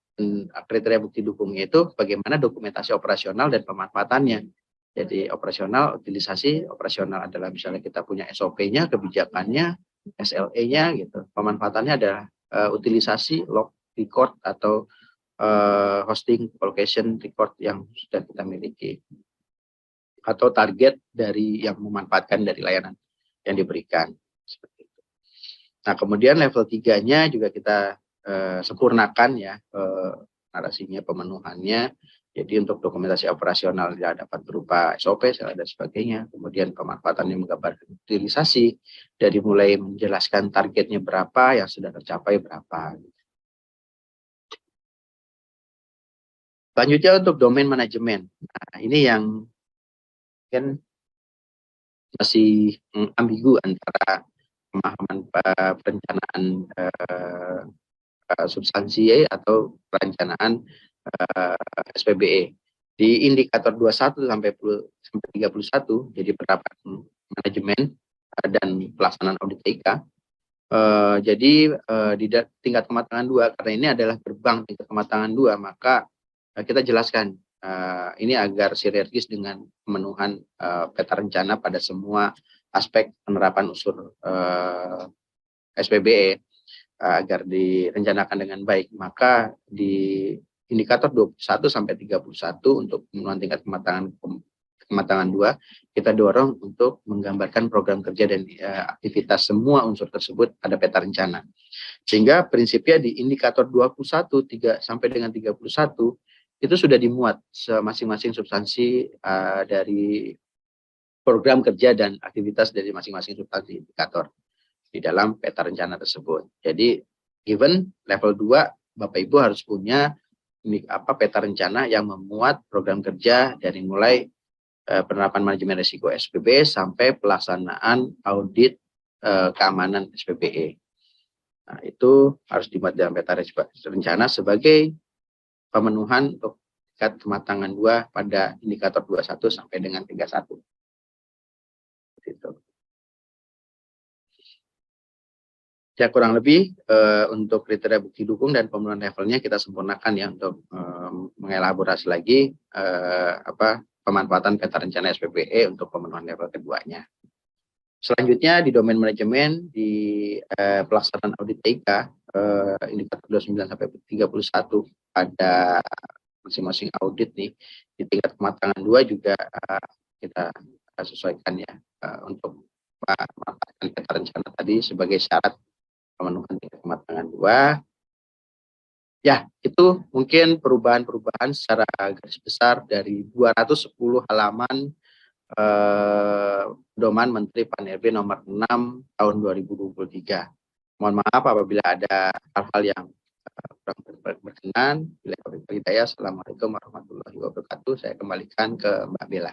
kriteria bukti dukungnya itu bagaimana dokumentasi operasional dan pemanfaatannya. Jadi operasional, utilisasi operasional adalah misalnya kita punya SOP-nya, kebijakannya, SLE-nya gitu. Pemanfaatannya adalah utilisasi log record atau hosting location record yang sudah kita miliki, atau target dari yang memanfaatkan dari layanan yang diberikan seperti itu. Nah, kemudian level 3-nya juga kita sempurnakan ya narasinya, pemenuhannya. Jadi untuk dokumentasi operasional ya dapat berupa SOP dan sebagainya. Kemudian pemanfaatannya menggambarkan utilisasi dari mulai menjelaskan targetnya berapa, yang sudah tercapai berapa. Selanjutnya untuk domain manajemen. Nah, ini yang mungkin masih ambigu antara pemahaman perencanaan substansi atau perencanaan SPBE. Di indikator 21 sampai 31, jadi penerapan manajemen dan pelaksanaan audit TIK. Jadi di tingkat kematangan 2, karena ini adalah gerbang tingkat kematangan 2, maka kita jelaskan ini agar sinergis dengan pemenuhan peta rencana pada semua aspek penerapan unsur SPBE agar direncanakan dengan baik. Maka di indikator 21 sampai 31 untuk pemenuhan tingkat kematangan 2, kita dorong untuk menggambarkan program kerja dan aktivitas semua unsur tersebut pada peta rencana. Sehingga prinsipnya di indikator 21 sampai dengan 31 itu sudah dimuat masing-masing substansi dari program kerja dan aktivitas dari masing-masing substansi indikator di dalam peta rencana tersebut. Jadi given level 2, Bapak Ibu harus punya peta rencana yang memuat program kerja dari mulai penerapan manajemen risiko SPB sampai pelaksanaan audit keamanan SPBE. Nah, itu harus dibuat dalam peta rencana sebagai pemenuhan untuk tingkat kematangan 2 pada indikator 21 sampai dengan 31. Gitu. Ya, kurang lebih untuk kriteria bukti dukung dan pemenuhan levelnya kita sempurnakan ya untuk mengelaborasi lagi pemanfaatan peta rencana SPBE untuk pemenuhan level keduanya. Selanjutnya di domain manajemen di pelaksanaan audit TIK indikator 29 sampai 31 pada masing-masing audit nih di tingkat kematangan 2 juga kita sesuaikan ya untuk memanfaatkan peta rencana tadi sebagai syarat pemenuhan tingkat kematangan 2. Ya, itu mungkin perubahan-perubahan secara garis besar dari 210 halaman Pedoman Menteri PAN-RB nomor 6 tahun 2023. Mohon maaf apabila ada hal-hal yang kurang berkenan. Bila Hidayah, Assalamualaikum warahmatullahi wabarakatuh. Saya kembalikan ke Mbak Bella.